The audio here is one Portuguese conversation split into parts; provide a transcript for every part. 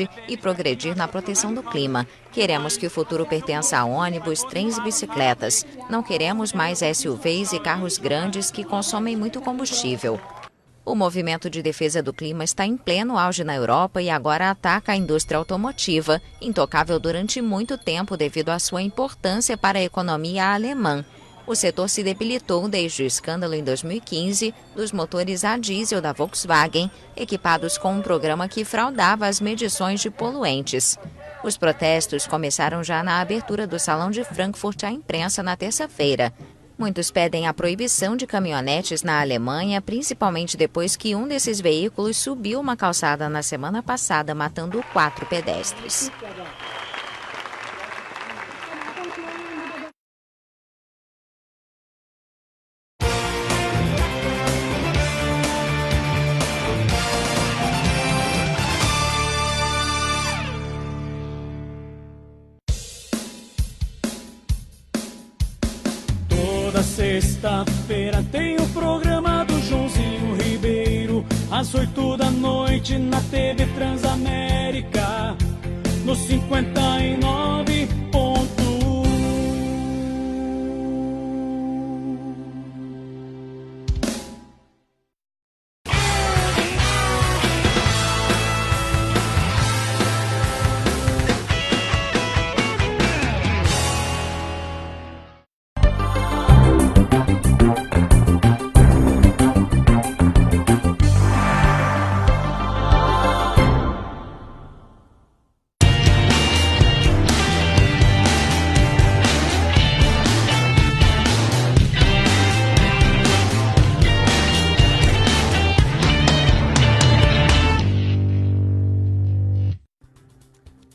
ambiente e progredir na proteção do clima. Queremos que o futuro pertença a ônibus, trens e bicicletas. Não queremos mais SUVs e carros grandes que consomem muito combustível. O movimento de defesa do clima está em pleno auge na Europa e agora ataca a indústria automotiva, intocável durante muito tempo devido à sua importância para a economia alemã. O setor se debilitou desde o escândalo em 2015 dos motores a diesel da Volkswagen, equipados com um programa que fraudava as medições de poluentes. Os protestos começaram já na abertura do Salão de Frankfurt à imprensa na terça-feira. Muitos pedem a proibição de caminhonetes na Alemanha, principalmente depois que um desses veículos subiu uma calçada na semana passada, matando 4 pedestres. Toda sexta-feira tem o programa do Joãozinho Ribeiro, às 8 da noite na TV Transamérica, no 59.1.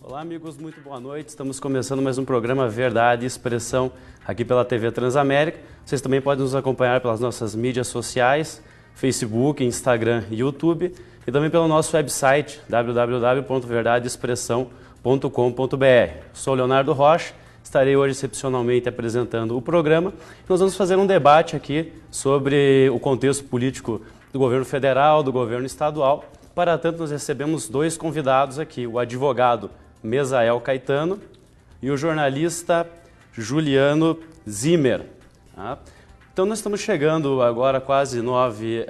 Olá amigos, muito boa noite. Estamos começando mais um programa Verdade e Expressão aqui pela TV Transamérica. Vocês também podem nos acompanhar pelas nossas mídias sociais, Facebook, Instagram e YouTube, e também pelo nosso website www.verdadeexpressão.com.br. Sou Leonardo Rocha, estarei hoje excepcionalmente apresentando o programa. Nós vamos fazer um debate aqui sobre o contexto político do governo federal, do governo estadual. Para tanto, nós recebemos dois convidados aqui, o advogado Mesael Caetano e o jornalista Juliano Zimmer. Então nós estamos chegando agora a quase 9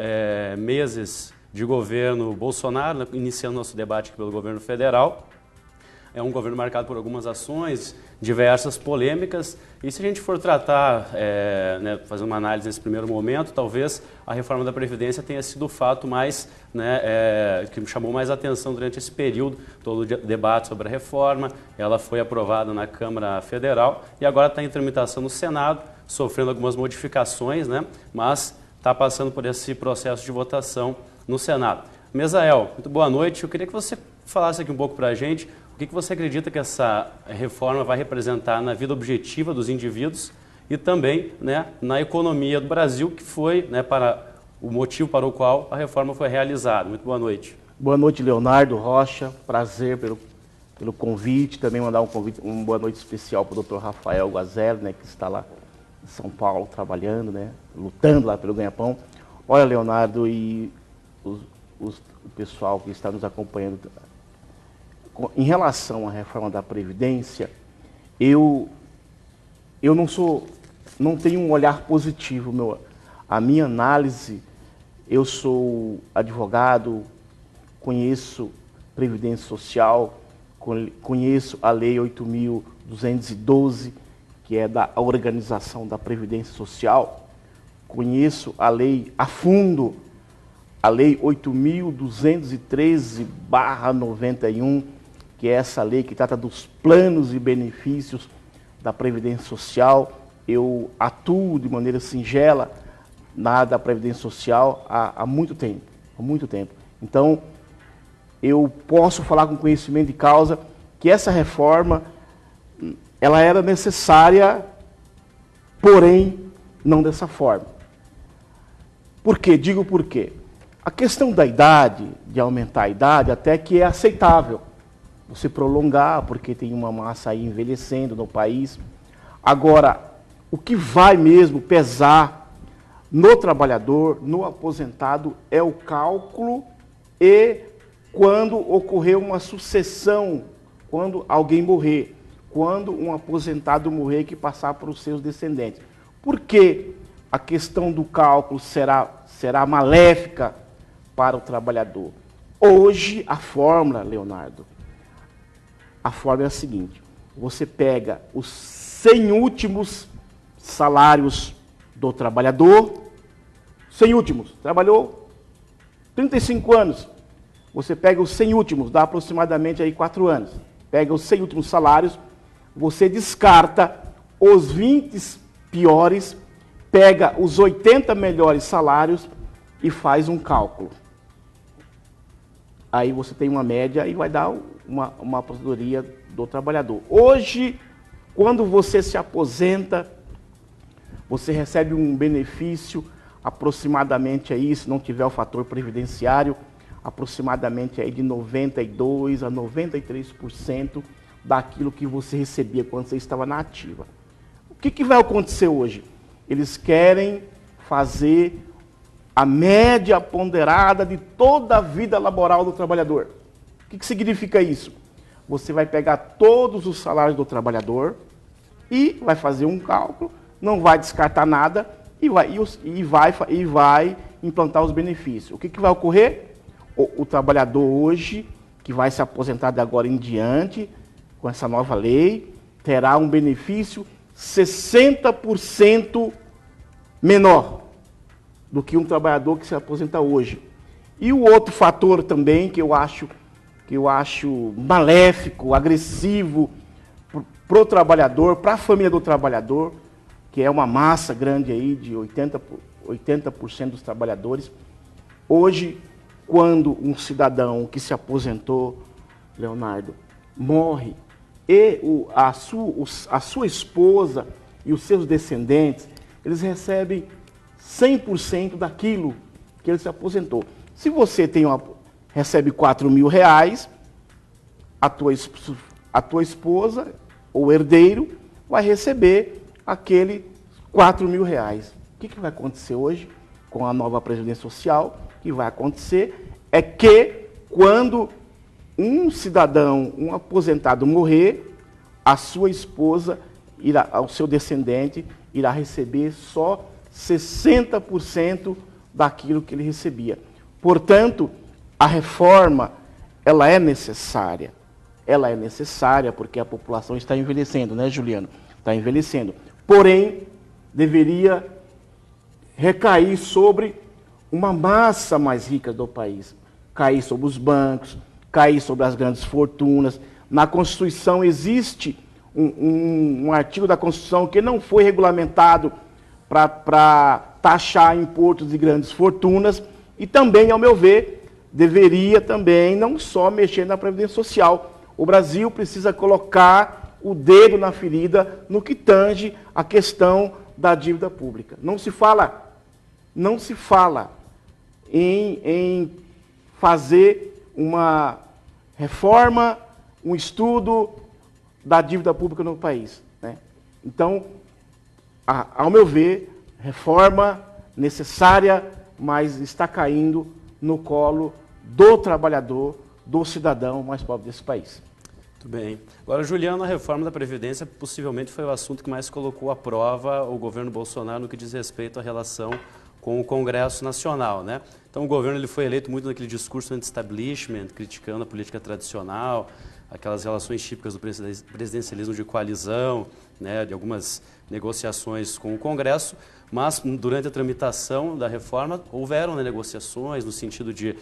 meses de governo Bolsonaro, iniciando nosso debate aqui pelo governo federal. É um governo marcado por algumas ações, diversas polêmicas, e se a gente for tratar, fazer uma análise nesse primeiro momento, talvez a reforma da Previdência tenha sido o fato mais, que me chamou mais atenção durante esse período, todo o debate sobre a reforma. Ela foi aprovada na Câmara Federal e agora está em tramitação no Senado, sofrendo algumas modificações, mas está passando por esse processo de votação no Senado. Mesael, muito boa noite. Eu queria que você falasse aqui um pouco para a gente o que você acredita que essa reforma vai representar na vida objetiva dos indivíduos e também na economia do Brasil, que foi para o motivo para o qual a reforma foi realizada. Muito boa noite. Boa noite, Leonardo Rocha. Prazer pelo convite. Também mandar uma boa noite especial para o Dr. Rafael Guazelli, que está lá em São Paulo trabalhando, lutando lá pelo ganha-pão. Olha, Leonardo e o pessoal que está nos acompanhando, em relação à reforma da Previdência, eu não tenho um olhar positivo. A minha análise, eu sou advogado, conheço Previdência Social, conheço a Lei 8.212, que é da organização da Previdência Social, conheço a lei a fundo, a Lei 8.213/91, que é essa lei que trata dos planos e benefícios da Previdência Social. Eu atuo de maneira singela na área da Previdência Social há muito tempo, Então, eu posso falar com conhecimento de causa que essa reforma, ela era necessária, porém, não dessa forma. Por quê? Digo por quê. A questão da idade, de aumentar a idade, até que é aceitável. Você prolongar, porque tem uma massa aí envelhecendo no país. Agora, o que vai mesmo pesar no trabalhador, no aposentado, é o cálculo e quando ocorrer uma sucessão, quando alguém morrer, quando um aposentado morrer que passar para os seus descendentes. Por que a questão do cálculo será maléfica para o trabalhador? Hoje, a fórmula, Leonardo, a fórmula é a seguinte: você pega os 100 últimos salários do trabalhador, 100 últimos, trabalhou 35 anos, você pega os 100 últimos, dá aproximadamente aí 4 anos, pega os 100 últimos salários, você descarta os 20 piores, pega os 80 melhores salários e faz um cálculo. Aí você tem uma média e vai dar uma aposentadoria do trabalhador. Hoje, quando você se aposenta, você recebe um benefício aproximadamente aí, se não tiver o fator previdenciário, aproximadamente aí de 92% a 93% daquilo que você recebia quando você estava na ativa. O que vai acontecer hoje? Eles querem fazer a média ponderada de toda a vida laboral do trabalhador. O que significa isso? Você vai pegar todos os salários do trabalhador e vai fazer um cálculo, não vai descartar nada e vai implantar os benefícios. O que vai ocorrer? O trabalhador hoje, que vai se aposentar de agora em diante, com essa nova lei, terá um benefício 60% menor do que um trabalhador que se aposenta hoje. E o outro fator também que eu acho maléfico, agressivo para o trabalhador, para a família do trabalhador, que é uma massa grande aí de 80% dos trabalhadores. Hoje, quando um cidadão que se aposentou, Leonardo, morre, e a sua esposa e os seus descendentes, eles recebem 100% daquilo que ele se aposentou. Se você recebe R$4.000, a tua esposa ou herdeiro vai receber aquele R$4.000. O que vai acontecer hoje com a nova Previdência Social? O que vai acontecer é que quando um cidadão, um aposentado morrer, a sua esposa, o seu descendente, irá receber só 60% daquilo que ele recebia. Portanto, a reforma, ela é necessária. Ela é necessária porque a população está envelhecendo, né, Juliano? Está envelhecendo. Porém, deveria recair sobre uma massa mais rica do país. Cair sobre os bancos, cair sobre as grandes fortunas. Na Constituição existe um artigo da Constituição que não foi regulamentado para taxar impostos de grandes fortunas e também, ao meu ver, deveria também não só mexer na Previdência Social. O Brasil precisa colocar o dedo na ferida no que tange a questão da dívida pública. Não se fala em fazer uma reforma, um estudo da dívida pública no país, né? Então, ao meu ver, reforma necessária, mas está caindo no colo do trabalhador, do cidadão mais pobre desse país. Muito bem. Agora, Juliano, a reforma da Previdência possivelmente foi o assunto que mais colocou à prova o governo Bolsonaro no que diz respeito à relação com o Congresso Nacional, né? Então, o governo ele foi eleito muito naquele discurso anti-establishment, criticando a política tradicional, aquelas relações típicas do presidencialismo de coalizão, né, de algumas negociações com o Congresso, mas durante a tramitação da reforma houveram, né, negociações no sentido de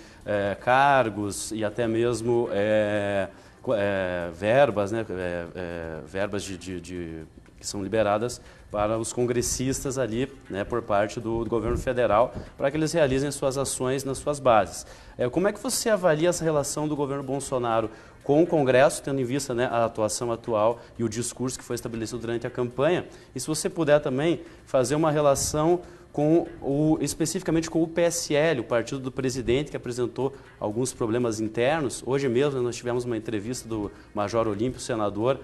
cargos e até mesmo verbas, né, verbas que são liberadas para os congressistas ali, né, por parte do governo federal, para que eles realizem suas ações nas suas bases. Como é que você avalia essa relação do governo Bolsonaro com o Congresso, tendo em vista, né, a atuação atual e o discurso que foi estabelecido durante a campanha? E se você puder também fazer uma relação especificamente com o PSL, o partido do presidente, que apresentou alguns problemas internos. Hoje mesmo nós tivemos uma entrevista do Major Olímpio, senador,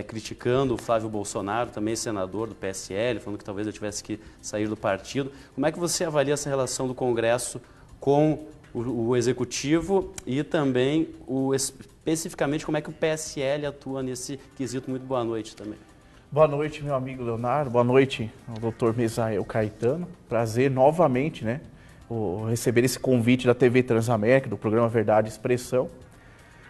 criticando o Flávio Bolsonaro, também senador do PSL, falando que talvez ele tivesse que sair do partido. Como é que você avalia essa relação do Congresso com o Executivo e também especificamente como é que o PSL atua nesse quesito. Muito boa noite também. Boa noite, meu amigo Leonardo. Boa noite ao doutor Mesael Caetano. Prazer novamente, né, receber esse convite da TV Transamérica, do programa Verdade e Expressão.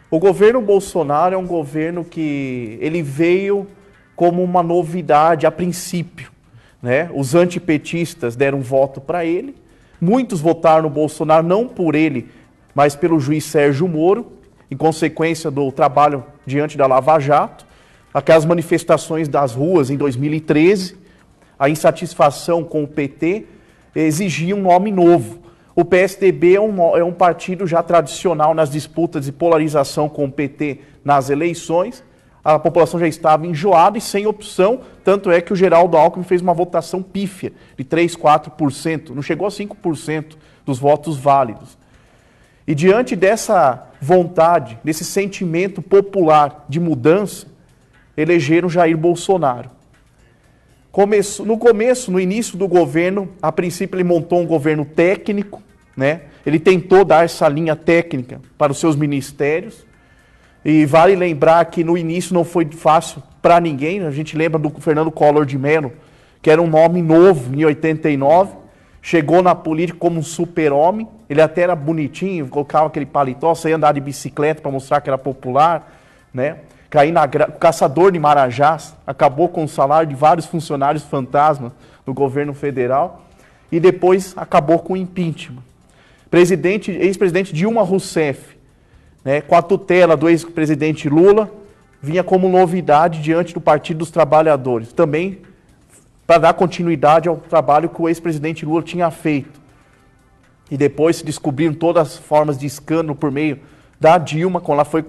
O governo Bolsonaro é um governo que ele veio como uma novidade a princípio, né? Os antipetistas deram voto para ele. Muitos votaram no Bolsonaro não por ele, mas pelo juiz Sérgio Moro, em consequência do trabalho diante da Lava Jato. Aquelas manifestações das ruas em 2013, a insatisfação com o PT exigia um nome novo. O PSDB é um partido já tradicional nas disputas de polarização com o PT nas eleições. A população já estava enjoada e sem opção, tanto é que o Geraldo Alckmin fez uma votação pífia de 3%, 4%, não chegou a 5% dos votos válidos. E diante dessa vontade, desse sentimento popular de mudança, elegeram Jair Bolsonaro. No início do governo, a princípio ele montou um governo técnico, né? Ele tentou dar essa linha técnica para os seus ministérios, e vale lembrar que no início não foi fácil para ninguém. A gente lembra do Fernando Collor de Mello, que era um nome novo em 89, chegou na política como um super-homem, ele até era bonitinho, colocava aquele paletó, saía andar de bicicleta para mostrar que era popular, né? O caçador de Marajás, acabou com o salário de vários funcionários fantasma do governo federal e depois acabou com o impeachment. Ex-presidente Dilma Rousseff, né, com a tutela do ex-presidente Lula, vinha como novidade diante do Partido dos Trabalhadores, também para dar continuidade ao trabalho que o ex-presidente Lula tinha feito. E depois se descobriram todas as formas de escândalo por meio da Dilma, quando ela foi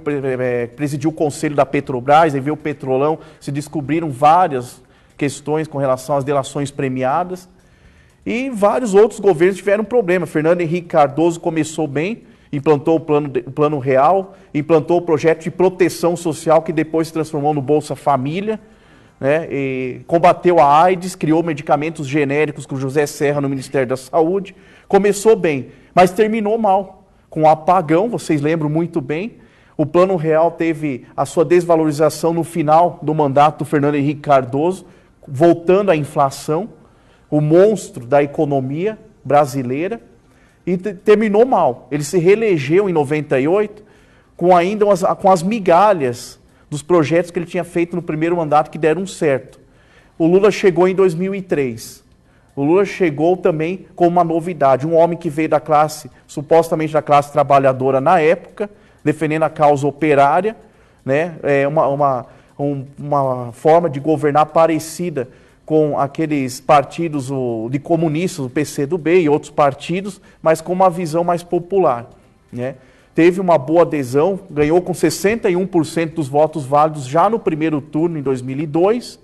presidiu o conselho da Petrobras, aí veio o Petrolão, se descobriram várias questões com relação às delações premiadas, e vários outros governos tiveram problema. Fernando Henrique Cardoso começou bem, implantou o Plano Real, implantou o projeto de proteção social, que depois se transformou no Bolsa Família, né, e combateu a AIDS, criou medicamentos genéricos com José Serra no Ministério da Saúde. Começou bem, mas terminou mal. Com o apagão, vocês lembram muito bem, o Plano Real teve a sua desvalorização no final do mandato do Fernando Henrique Cardoso, voltando à inflação, o monstro da economia brasileira, e terminou mal. Ele se reelegeu em 98 com as migalhas dos projetos que ele tinha feito no primeiro mandato que deram certo. O Lula chegou em 2003. O Lula chegou também com uma novidade, um homem que veio da classe, supostamente da classe trabalhadora na época, defendendo a causa operária, né? Uma forma de governar parecida com aqueles partidos de comunistas, o PCdoB e outros partidos, mas com uma visão mais popular, né? Teve uma boa adesão, ganhou com 61% dos votos válidos já no primeiro turno, em 2002,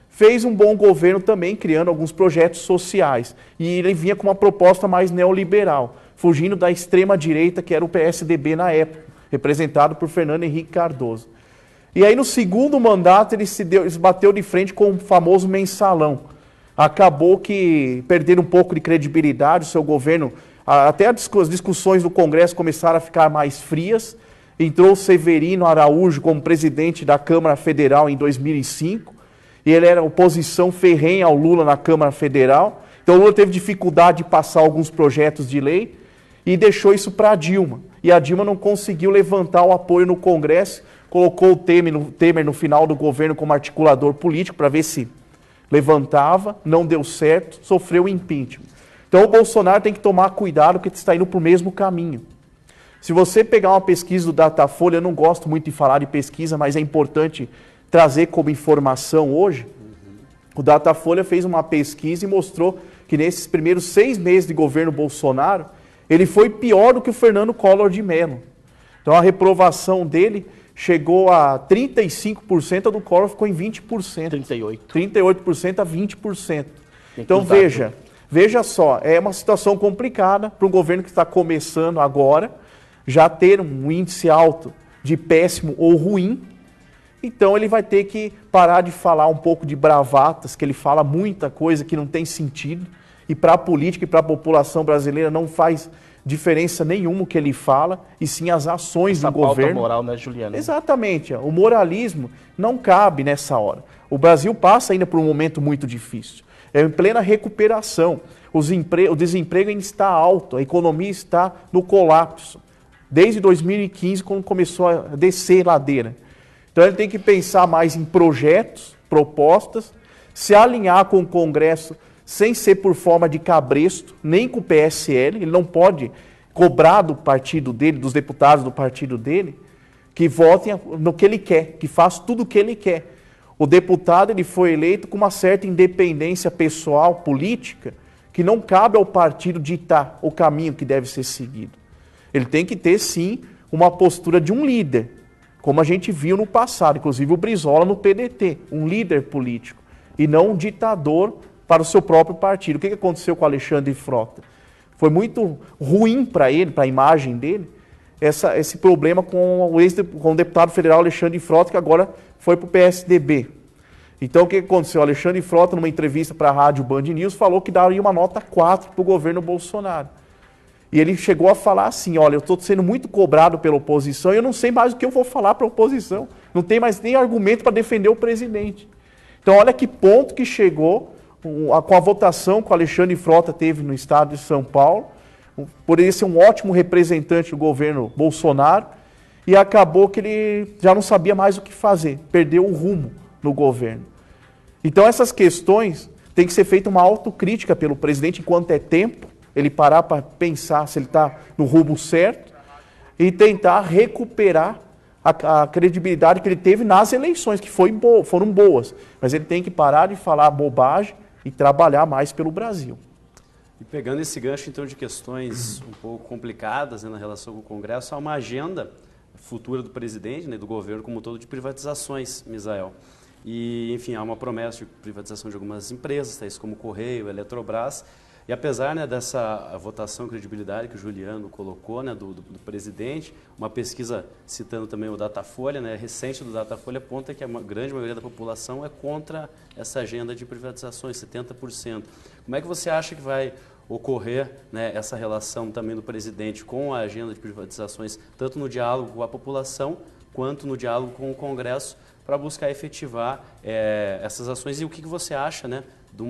fez um bom governo também, criando alguns projetos sociais. E ele vinha com uma proposta mais neoliberal, fugindo da extrema-direita, que era o PSDB na época, representado por Fernando Henrique Cardoso. E aí, no segundo mandato, ele se bateu de frente com o famoso mensalão. Acabou que perderam um pouco de credibilidade, o seu governo, até as discussões do Congresso começaram a ficar mais frias. Entrou o Severino Araújo como presidente da Câmara Federal em 2005, e ele era oposição ferrenha ao Lula na Câmara Federal. Então o Lula teve dificuldade de passar alguns projetos de lei e deixou isso para a Dilma. E a Dilma não conseguiu levantar o apoio no Congresso, colocou o Temer no final do governo como articulador político para ver se levantava, não deu certo, sofreu impeachment. Então o Bolsonaro tem que tomar cuidado porque está indo para o mesmo caminho. Se você pegar uma pesquisa do Datafolha, eu não gosto muito de falar de pesquisa, mas é importante trazer como informação hoje, o Datafolha fez uma pesquisa e mostrou que nesses primeiros 6 meses de governo Bolsonaro, ele foi pior do que o Fernando Collor de Mello. Então a reprovação dele chegou a 35%, a do Collor ficou em 20%. 38% a 20%. Então veja só, é uma situação complicada para um governo que está começando agora, já ter um índice alto de péssimo ou ruim. Então ele vai ter que parar de falar um pouco de bravatas, que ele fala muita coisa que não tem sentido, e para a política e para a população brasileira não faz diferença nenhuma o que ele fala, e sim as ações Essa do governo. moral, né, Juliano? Exatamente. O moralismo não cabe nessa hora. O Brasil passa ainda por um momento muito difícil. É em plena recuperação. O desemprego ainda está alto, a economia está no colapso. Desde 2015, quando começou a descer ladeira. Então ele tem que pensar mais em projetos, propostas, se alinhar com o Congresso sem ser por forma de cabresto, nem com o PSL. Ele não pode cobrar do partido dele, dos deputados do partido dele, que votem no que ele quer, que façam tudo o que ele quer. O deputado ele foi eleito com uma certa independência pessoal, política, que não cabe ao partido ditar o caminho que deve ser seguido. Ele tem que ter, sim, uma postura de um líder, como a gente viu no passado, inclusive o Brizola no PDT, um líder político, e não um ditador para o seu próprio partido. O que aconteceu com o Alexandre Frota? Foi muito ruim para ele, para a imagem dele, esse problema com o deputado federal Alexandre Frota, que agora foi para o PSDB. Então o que aconteceu? O Alexandre Frota, numa entrevista para a rádio Band News, falou que daria uma nota 4 para o governo Bolsonaro. E ele chegou a falar assim, olha, eu estou sendo muito cobrado pela oposição e eu não sei mais o que eu vou falar para a oposição. Não tem mais nem argumento para defender o presidente. Então olha que ponto que chegou com a votação que o Alexandre Frota teve no estado de São Paulo. Poderia ser um ótimo representante do governo Bolsonaro e acabou que ele já não sabia mais o que fazer, perdeu o rumo no governo. Então essas questões tem que ser feita uma autocrítica pelo presidente enquanto é tempo, ele parar para pensar se ele está no rumo certo e tentar recuperar a credibilidade que ele teve nas eleições, que foram boas. Mas ele tem que parar de falar bobagem e trabalhar mais pelo Brasil. E pegando esse gancho, então, de questões um pouco complicadas, né, na relação com o Congresso, há uma agenda futura do presidente, né, do governo como um todo, de privatizações, Misael. E, enfim, há uma promessa de privatização de algumas empresas, tais como Correio, Eletrobras. E apesar, né, dessa votação credibilidade que o Juliano colocou, né, do presidente, uma pesquisa citando também o Datafolha, né, recente do Datafolha, aponta que a grande maioria da população é contra essa agenda de privatizações, 70%. Como é que você acha que vai ocorrer, né, essa relação também do presidente com a agenda de privatizações, tanto no diálogo com a população, quanto no diálogo com o Congresso, para buscar efetivar essas ações? E o que você acha, né,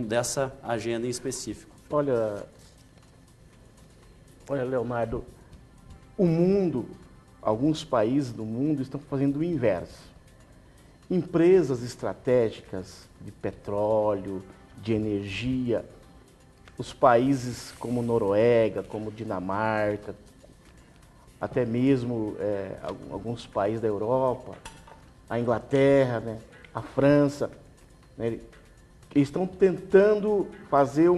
dessa agenda em específico? Olha, Leonardo, o mundo, alguns países do mundo estão fazendo o inverso. Empresas estratégicas de petróleo, de energia, os países como Noruega, como Dinamarca, até mesmo alguns países da Europa, a Inglaterra, né, a França, né, estão tentando fazer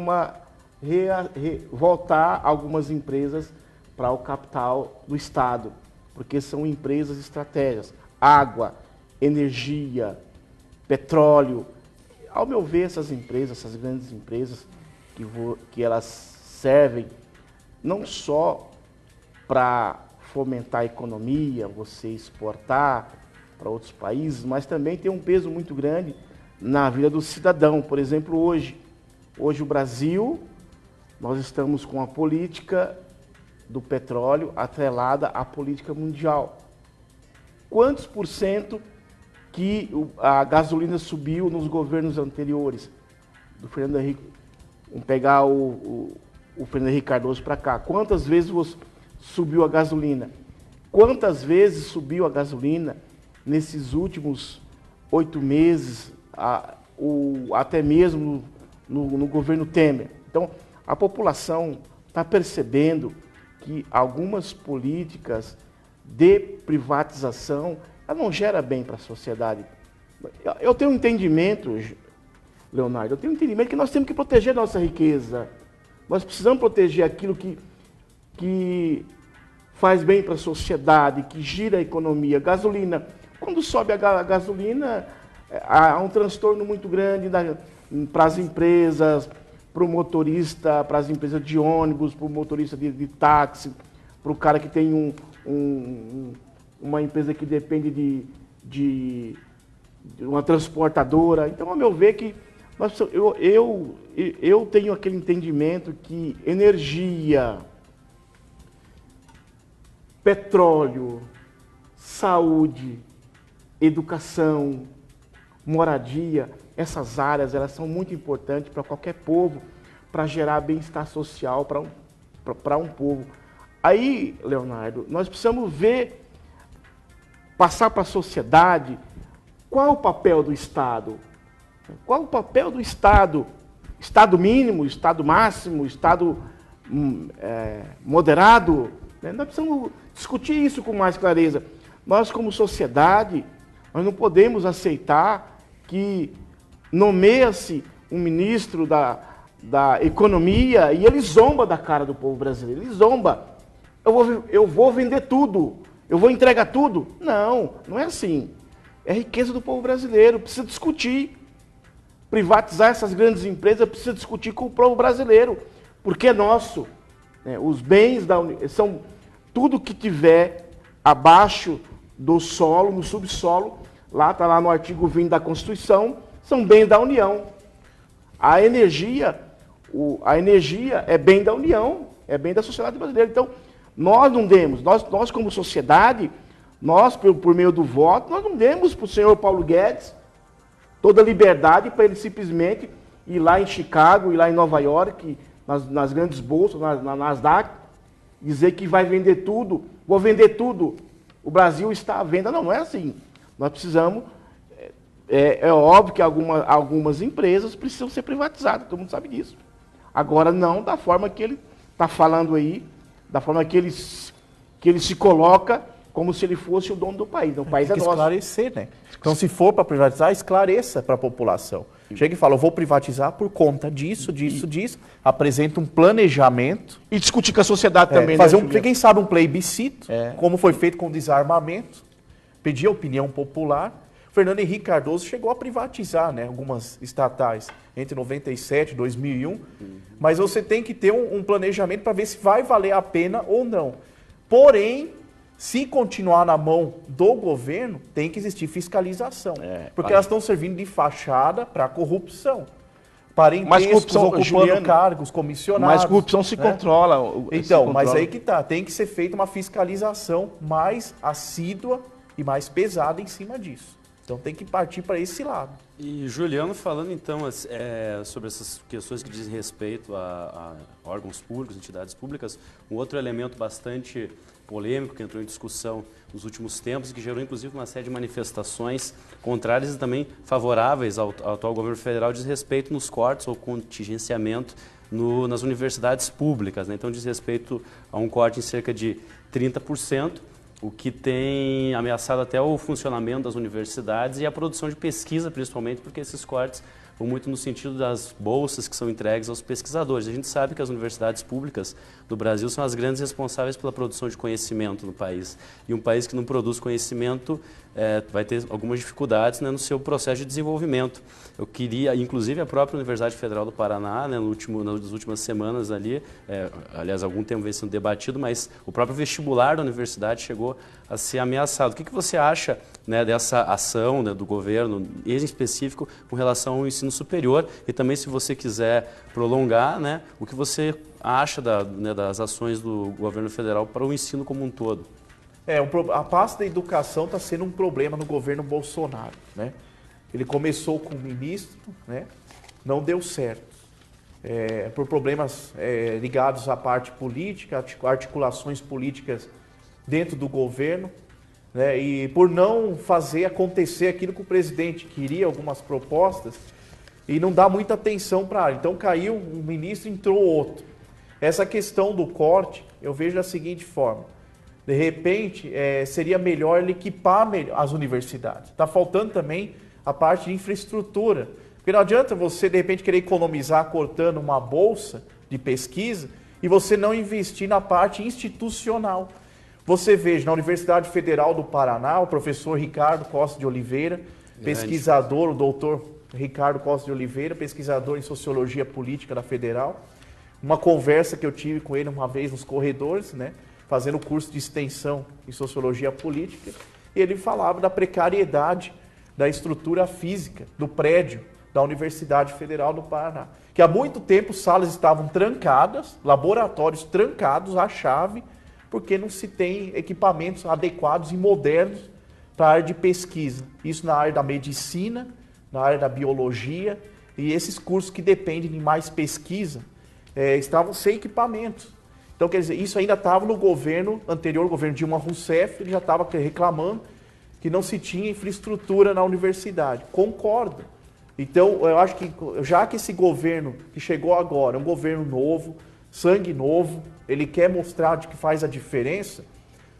voltar algumas empresas para o capital do Estado, porque são empresas estratégicas. Água, energia, petróleo. Ao meu ver, essas empresas, essas grandes empresas, que elas servem não só para fomentar a economia, você exportar para outros países, mas também tem um peso muito grande na vida do cidadão. Por exemplo, hoje o Brasil, nós estamos com a política do petróleo atrelada à política mundial. Quantos por cento que a gasolina subiu nos governos anteriores? Do Fernando Henrique, vamos pegar o Fernando Henrique Cardoso para cá. Quantas vezes subiu a gasolina? Quantas vezes subiu a gasolina nesses últimos 8 meses, até mesmo no governo Temer? Então, a população está percebendo que algumas políticas de privatização não geram bem para a sociedade. Eu tenho um entendimento, Leonardo, que nós temos que proteger a nossa riqueza. Nós precisamos proteger aquilo que faz bem para a sociedade, que gira a economia. Gasolina, quando sobe a gasolina, há um transtorno muito grande para as empresas, para o motorista, para as empresas de ônibus, para o motorista de táxi, para o cara que tem uma empresa que depende de uma transportadora. Então, ao meu ver, que eu tenho aquele entendimento que energia, petróleo, saúde, educação, moradia, essas áreas elas são muito importantes para qualquer povo, para gerar bem-estar social para um povo. Aí, Leonardo, nós precisamos ver, passar para a sociedade, qual o papel do Estado? Qual o papel do Estado? Estado mínimo, Estado máximo, Estado moderado? Nós precisamos discutir isso com mais clareza. Nós, como sociedade, nós não podemos aceitar que nomeia-se um ministro da economia e ele zomba da cara do povo brasileiro. Ele zomba. Eu vou vender tudo, eu vou entregar tudo. Não, não é assim. É riqueza do povo brasileiro, precisa discutir. Privatizar essas grandes empresas precisa discutir com o povo brasileiro, porque é nosso. Os bens são tudo que tiver abaixo do solo, no subsolo, lá está lá no artigo 20 da Constituição, são bens da União. A energia é bem da União, é bem da sociedade brasileira. Então, nós não demos, nós como sociedade, nós, por meio do voto, nós não demos para o senhor Paulo Guedes toda a liberdade para ele simplesmente ir lá em Chicago, ir lá em Nova York, nas grandes bolsas, na Nasdaq, dizer que vai vender tudo, vou vender tudo, o Brasil está à venda. Não, não é assim. Nós precisamos, é óbvio que algumas empresas precisam ser privatizadas, todo mundo sabe disso. Agora não da forma que ele está falando aí, da forma que ele se coloca como se ele fosse o dono do país. O país é nosso. Esclarecer, né? Então, se for para privatizar, esclareça para a população. Chega e fala, eu vou privatizar por conta disso, apresenta um planejamento. E discutir com a sociedade também. Fazer quem sabe um plebiscito, como foi feito com o desarmamento, pedir a opinião popular. Fernando Henrique Cardoso chegou a privatizar, né, algumas estatais entre 97 e 2001, mas você tem que ter um planejamento para ver se vai valer a pena ou não. Porém, se continuar na mão do governo, tem que existir fiscalização. Porque elas estão servindo de fachada para corrupção. Parentescos ocupando cargos comissionados. Mas corrupção se controla. Então, mas aí que tá. Tem que ser feita uma fiscalização mais assídua e mais pesada em cima disso. Então tem que partir para esse lado. E Juliano, falando então sobre essas questões que dizem respeito a órgãos públicos, entidades públicas, um outro elemento bastante polêmico que entrou em discussão nos últimos tempos e que gerou inclusive uma série de manifestações contrárias e também favoráveis ao atual governo federal diz respeito nos cortes ou contingenciamento nas universidades públicas, né? Então diz respeito a um corte em cerca de 30%, o que tem ameaçado até o funcionamento das universidades e a produção de pesquisa, principalmente porque esses cortes vão muito no sentido das bolsas que são entregues aos pesquisadores. A gente sabe que as universidades públicas do Brasil são as grandes responsáveis pela produção de conhecimento no país. E um país que não produz conhecimento vai ter algumas dificuldades, né, no seu processo de desenvolvimento. Eu queria, inclusive a própria Universidade Federal do Paraná, né, nas últimas semanas ali, aliás, algum tempo vem sendo debatido, mas o próprio vestibular da universidade chegou a ser ameaçado. O que você acha, né, dessa ação, né, do governo, em específico, com relação ao ensino superior? E também, se você quiser prolongar, né, o que você acha das ações do governo federal para o ensino como um todo? A pasta da educação está sendo um problema no governo Bolsonaro, né? Ele começou com o ministro, né? Não deu certo. Por problemas ligados à parte política, articulações políticas dentro do governo, né? E por não fazer acontecer aquilo que o presidente queria, algumas propostas, e não dá muita atenção para a área. Então caiu um ministro, entrou outro. Essa questão do corte, eu vejo da seguinte forma. De repente, seria melhor ele equipar as universidades. Está faltando também a parte de infraestrutura. Porque não adianta você, de repente, querer economizar cortando uma bolsa de pesquisa e você não investir na parte institucional. Você veja, na Universidade Federal do Paraná, o professor Ricardo Costa de Oliveira, pesquisador, o doutor Ricardo Costa de Oliveira, pesquisador em Sociologia Política da Federal, uma conversa que eu tive com ele uma vez nos corredores, né? Fazendo curso de extensão em Sociologia Política, e ele falava da precariedade da estrutura física do prédio da Universidade Federal do Paraná. Que há muito tempo salas estavam trancadas, laboratórios trancados à chave, porque não se tem equipamentos adequados e modernos para a área de pesquisa. Isso na área da medicina, na área da biologia, e esses cursos que dependem de mais pesquisa estavam sem equipamentos. Então, quer dizer, isso ainda estava no governo anterior, o governo Dilma Rousseff, ele já estava reclamando que não se tinha infraestrutura na universidade. Concordo. Então, eu acho que já que esse governo que chegou agora é um governo novo, sangue novo, ele quer mostrar de que faz a diferença,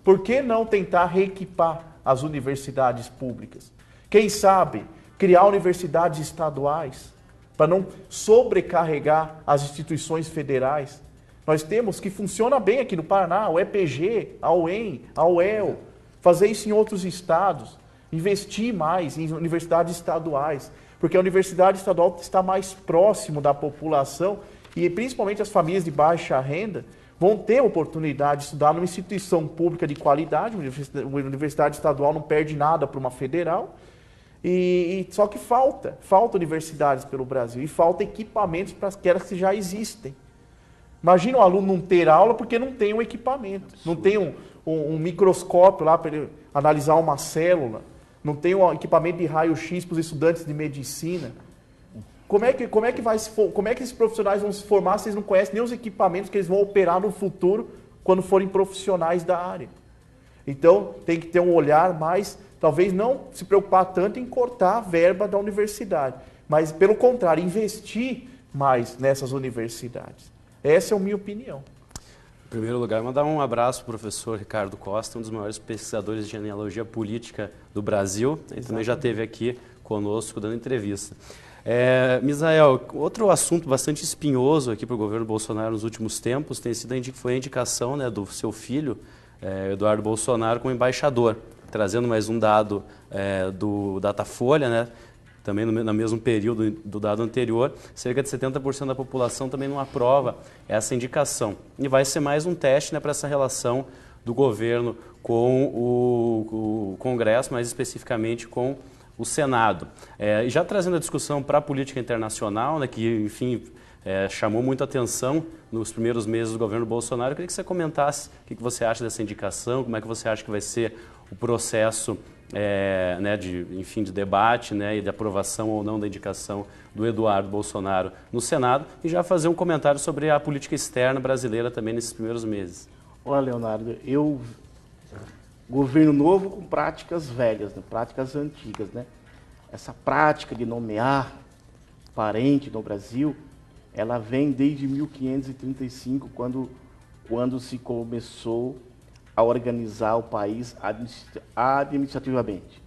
por que não tentar reequipar as universidades públicas? Quem sabe criar universidades estaduais para não sobrecarregar as instituições federais? Nós temos que funciona bem aqui no Paraná, o EPG, a UEM, a UEL, fazer isso em outros estados, investir mais em universidades estaduais, porque a universidade estadual está mais próximo da população e principalmente as famílias de baixa renda vão ter a oportunidade de estudar numa instituição pública de qualidade. Uma universidade estadual não perde nada para uma federal, só que falta universidades pelo Brasil e falta equipamentos para aquelas que já existem. Imagina um aluno não ter aula porque não tem um equipamento, não tem um microscópio lá para ele analisar uma célula, não tem um equipamento de raio-x para os estudantes de medicina. Como é que esses profissionais vão se formar se eles não conhecem nem os equipamentos que eles vão operar no futuro quando forem profissionais da área? Então, tem que ter um olhar mais, talvez não se preocupar tanto em cortar a verba da universidade, mas, pelo contrário, investir mais nessas universidades. Essa é a minha opinião. Em primeiro lugar, mandar um abraço para o professor Ricardo Costa, um dos maiores pesquisadores de genealogia política do Brasil. Ele também já esteve aqui conosco dando entrevista. Misael, outro assunto bastante espinhoso aqui para o governo Bolsonaro nos últimos tempos foi a indicação, né, do seu filho, Eduardo Bolsonaro, como embaixador, trazendo mais um dado do Datafolha, né, também no mesmo período do dado anterior, cerca de 70% da população também não aprova essa indicação. E vai ser mais um teste, né, para essa relação do governo com o Congresso, mais especificamente com o Senado. E já trazendo a discussão para a política internacional, né, que, enfim, chamou muita atenção nos primeiros meses do governo Bolsonaro, eu queria que você comentasse o que você acha dessa indicação, como é que você acha que vai ser o processo né, de debate, né, e de aprovação ou não da indicação do Eduardo Bolsonaro no Senado, e já fazer um comentário sobre a política externa brasileira também nesses primeiros meses. Olha, Leonardo, governo novo com práticas velhas, né, práticas antigas, né? Essa prática de nomear parente no Brasil, ela vem desde 1535, quando se começou a organizar o país administrativamente.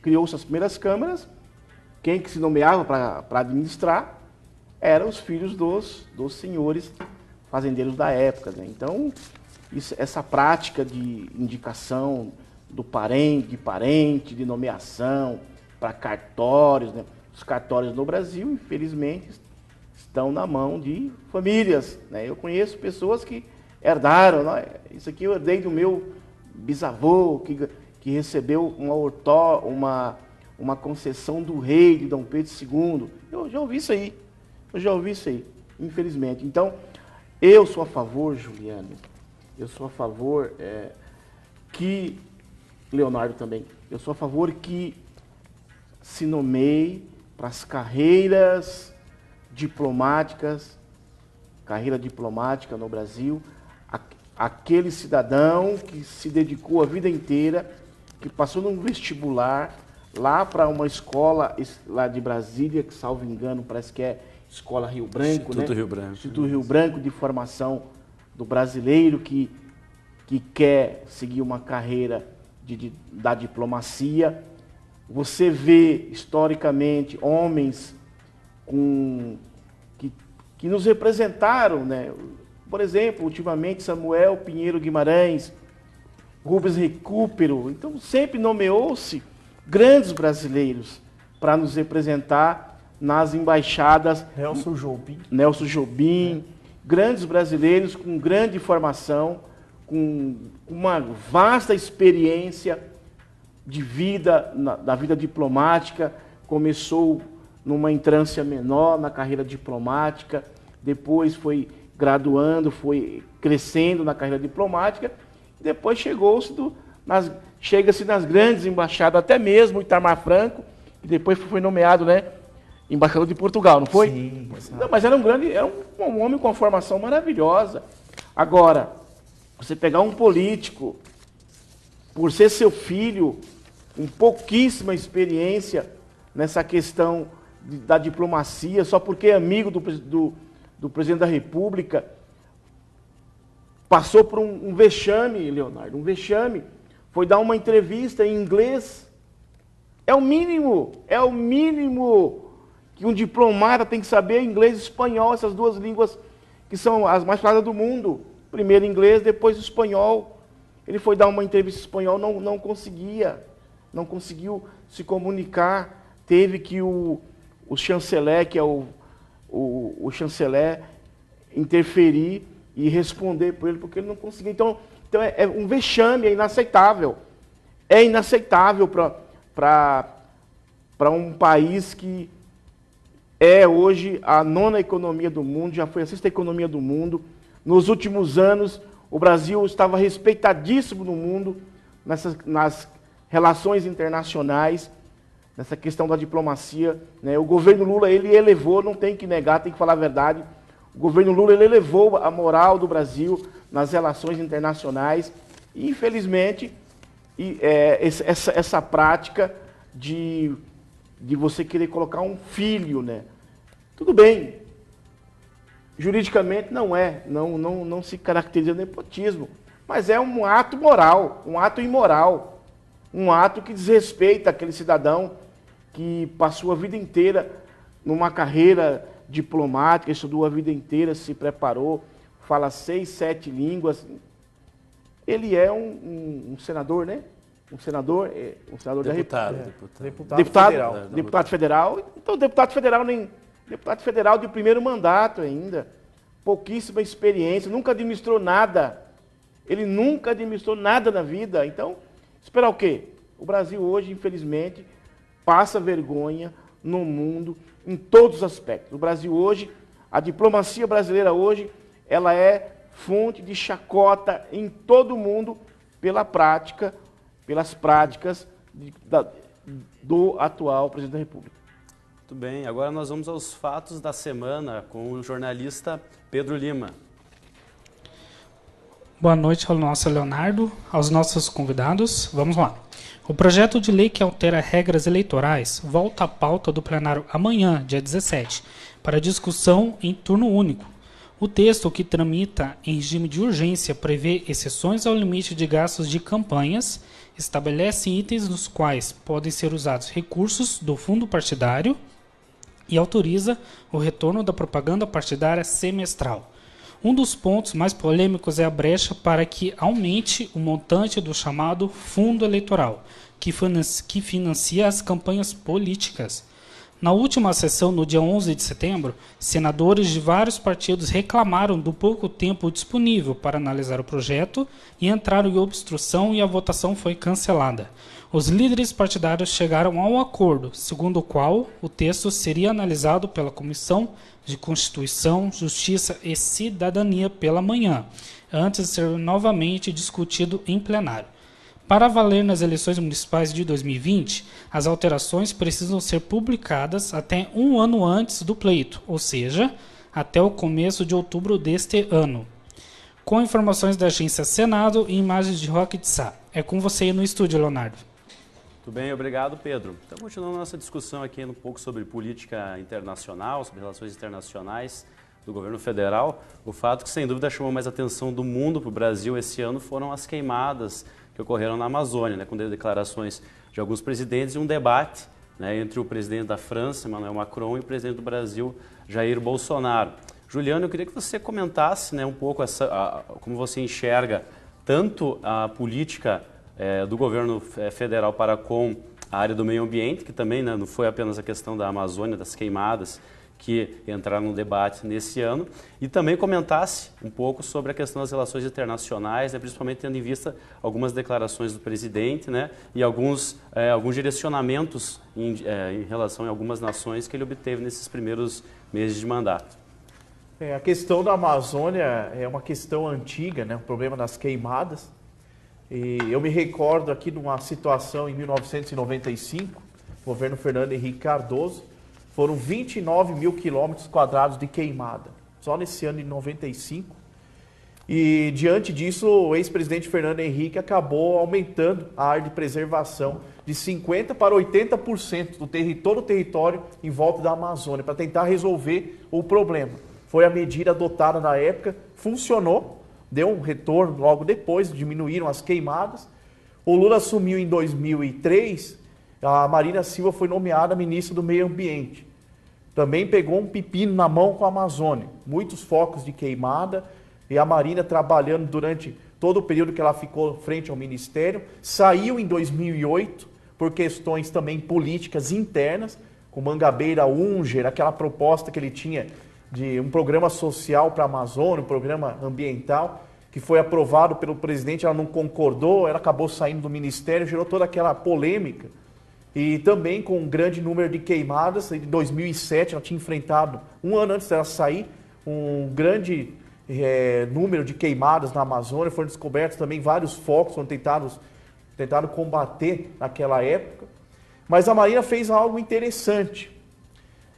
Criou-se as primeiras câmaras, quem que se nomeava para administrar eram os filhos dos senhores fazendeiros da época, né? Então, essa prática de indicação do parente, de nomeação para cartórios, né? Os cartórios no Brasil, infelizmente, estão na mão de famílias, né? Eu conheço pessoas que herdaram, né? Isso aqui eu herdei do meu bisavô, que recebeu uma concessão do rei de Dom Pedro II. Eu já ouvi isso aí, infelizmente. Então, eu sou a favor, Juliano, eu sou a favor que, Leonardo também, eu sou a favor que se nomeie para as carreiras diplomáticas, carreira diplomática no Brasil, aquele cidadão que se dedicou a vida inteira, que passou num vestibular lá para uma escola lá de Brasília, que, salvo engano, parece que é Escola Rio Branco, Instituto, né? Rio Branco. Instituto Rio Branco, de formação do brasileiro que quer seguir uma carreira da diplomacia. Você vê, historicamente, homens que nos representaram, né? Por exemplo, ultimamente, Samuel Pinheiro Guimarães, Rubens Recupero. Então, sempre nomeou-se grandes brasileiros para nos representar nas embaixadas. Nelson Jobim, grandes brasileiros com grande formação, com uma vasta experiência de vida, da vida diplomática. Começou numa entrância menor na carreira diplomática, depois foi graduando, foi crescendo na carreira diplomática Depois chega-se nas grandes embaixadas, até mesmo Itamar Franco, que depois foi nomeado, né, embaixador de Portugal, não foi? Sim, não, mas era um homem com uma formação maravilhosa. Agora, você pegar um político, por ser seu filho, com pouquíssima experiência nessa questão da diplomacia, só porque é amigo do presidente da República, passou por um vexame, Leonardo, um vexame. Foi dar uma entrevista em inglês. É o mínimo que um diplomata tem que saber, inglês e espanhol, essas duas línguas que são as mais faladas do mundo. Primeiro inglês, depois espanhol. Ele foi dar uma entrevista em espanhol, não conseguiu se comunicar. Teve que o chanceler, que é o chanceler, interferir e responder por ele, porque ele não conseguia. Então é um vexame, é inaceitável. É inaceitável para um país que é hoje a 9ª economia do mundo, já foi a 6ª economia do mundo. Nos últimos anos, o Brasil estava respeitadíssimo no mundo nas relações internacionais, nessa questão da diplomacia, né? O governo Lula, ele elevou, não tem que negar, tem que falar a verdade, o governo Lula, ele elevou a moral do Brasil nas relações internacionais e, infelizmente, essa prática de você querer colocar um filho, né? Tudo bem, juridicamente não se caracteriza nepotismo, mas é um ato moral, um ato imoral, um ato que desrespeita aquele cidadão que passou a vida inteira numa carreira diplomática, estudou a vida inteira, se preparou, fala 6, 7 línguas. Ele é um senador, né? Um senador da República. Deputado federal. Então, deputado federal de primeiro mandato ainda. Pouquíssima experiência, nunca administrou nada. Ele nunca administrou nada na vida. Então, esperar o quê? O Brasil hoje, infelizmente, passa vergonha no mundo em todos os aspectos. O Brasil hoje, a diplomacia brasileira hoje, ela é fonte de chacota em todo o mundo pelas práticas do atual presidente da República. Muito bem, agora nós vamos aos fatos da semana com o jornalista Pedro Lima. Boa noite ao nosso Leonardo, aos nossos convidados. Vamos lá. O projeto de lei que altera regras eleitorais volta à pauta do plenário amanhã, dia 17, para discussão em turno único. O texto, que tramita em regime de urgência, prevê exceções ao limite de gastos de campanhas, estabelece itens nos quais podem ser usados recursos do fundo partidário e autoriza o retorno da propaganda partidária semestral. Um dos pontos mais polêmicos é a brecha para que aumente o montante do chamado fundo eleitoral, que financia as campanhas políticas. Na última sessão, no dia 11 de setembro, senadores de vários partidos reclamaram do pouco tempo disponível para analisar o projeto e entraram em obstrução e a votação foi cancelada. Os líderes partidários chegaram a um acordo, segundo o qual o texto seria analisado pela Comissão de Constituição, Justiça e Cidadania pela manhã, antes de ser novamente discutido em plenário. Para valer nas eleições municipais de 2020, as alterações precisam ser publicadas até um ano antes do pleito, ou seja, até o começo de outubro deste ano. Com informações da agência Senado e imagens de Roque de Sá. É com você aí no estúdio, Leonardo. Muito bem, obrigado, Pedro. Então, continuando nossa discussão aqui um pouco sobre política internacional, sobre relações internacionais do governo federal, o fato que, sem dúvida, chamou mais atenção do mundo para o Brasil esse ano foram as queimadas que ocorreram na Amazônia, né, com declarações de alguns presidentes e um debate, né, entre o presidente da França, Emmanuel Macron, e o presidente do Brasil, Jair Bolsonaro. Juliano, eu queria que você comentasse, né, um pouco como você enxerga tanto a política do governo federal para com a área do meio ambiente, que também, né, não foi apenas a questão da Amazônia, das queimadas, que entraram no debate nesse ano, e também comentasse um pouco sobre a questão das relações internacionais, né, principalmente tendo em vista algumas declarações do presidente, né, e alguns direcionamentos em relação a algumas nações que ele obteve nesses primeiros meses de mandato. A questão da Amazônia é uma questão antiga, né, o problema das queimadas. E eu me recordo aqui de uma situação em 1995, governo Fernando Henrique Cardoso, foram 29 mil quilômetros quadrados de queimada, só nesse ano de 95. E diante disso, o ex-presidente Fernando Henrique acabou aumentando a área de preservação de 50% para 80% todo o território em volta da Amazônia, para tentar resolver o problema. Foi a medida adotada na época, funcionou, deu um retorno logo depois, diminuíram as queimadas. O Lula assumiu em 2003, a Marina Silva foi nomeada ministra do Meio Ambiente. Também pegou um pepino na mão com a Amazônia, muitos focos de queimada, e a Marina trabalhando durante todo o período que ela ficou frente ao Ministério. Saiu em 2008 por questões também políticas internas, com Mangabeira Unger, aquela proposta que ele tinha de um programa social para a Amazônia, um programa ambiental, que foi aprovado pelo presidente, ela não concordou, ela acabou saindo do Ministério, gerou toda aquela polêmica. E também com um grande número de queimadas, em 2007 ela tinha enfrentado, um ano antes dela sair, um grande número de queimadas na Amazônia, foram descobertos também vários focos, foram tentaram combater naquela época. Mas a Marina fez algo interessante.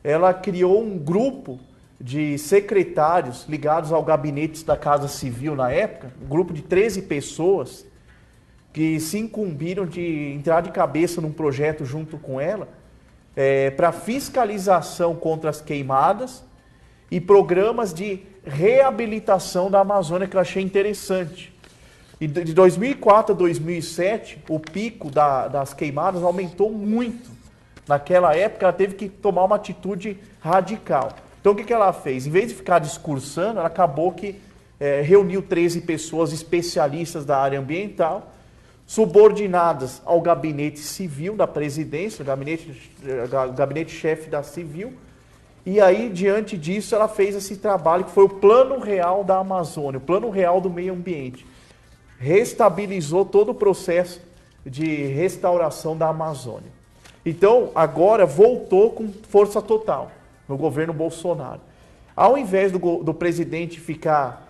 Ela criou um grupo de secretários ligados ao gabinete da Casa Civil na época, um grupo de 13 pessoas que se incumbiram de entrar de cabeça num projeto junto com ela para fiscalização contra as queimadas e programas de reabilitação da Amazônia, que eu achei interessante. E de 2004 a 2007, o pico das queimadas aumentou muito. Naquela época, ela teve que tomar uma atitude radical. Então, o que ela fez? Em vez de ficar discursando, ela acabou que reuniu 13 pessoas especialistas da área ambiental, subordinadas ao gabinete civil da presidência, gabinete-chefe da civil. E aí, diante disso, ela fez esse trabalho que foi o Plano Real da Amazônia, o Plano Real do Meio Ambiente. Restabilizou todo o processo de restauração da Amazônia. Então, agora voltou com força total no governo Bolsonaro. Ao invés do presidente ficar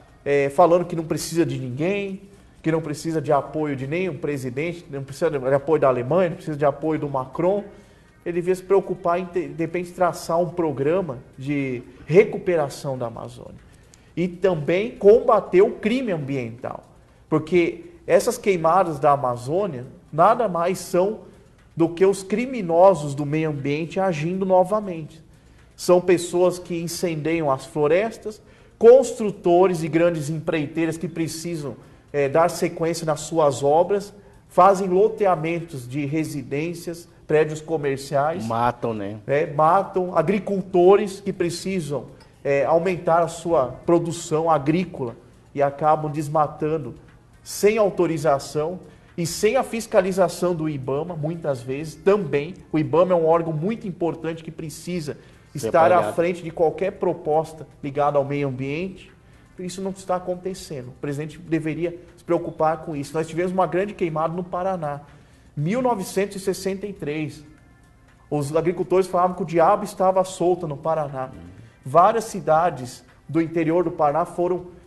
falando que não precisa de ninguém, que não precisa de apoio de nenhum presidente, não precisa de apoio da Alemanha, não precisa de apoio do Macron, ele devia se preocupar em, de repente, traçar um programa de recuperação da Amazônia. E também combater o crime ambiental. Porque essas queimadas da Amazônia nada mais são do que os criminosos do meio ambiente agindo novamente. São pessoas que incendiam as florestas, construtores e grandes empreiteiras que precisam dar sequência nas suas obras, fazem loteamentos de residências, prédios comerciais. Matam, né? Matam agricultores que precisam aumentar a sua produção agrícola e acabam desmatando sem autorização e sem a fiscalização do IBAMA, muitas vezes, também. O IBAMA é um órgão muito importante que precisa estar à frente de qualquer proposta ligada ao meio ambiente. Isso não está acontecendo. O presidente deveria se preocupar com isso. Nós tivemos uma grande queimada no Paraná. 1963. Os agricultores falavam que o diabo estava solto no Paraná. Várias cidades do interior do Paraná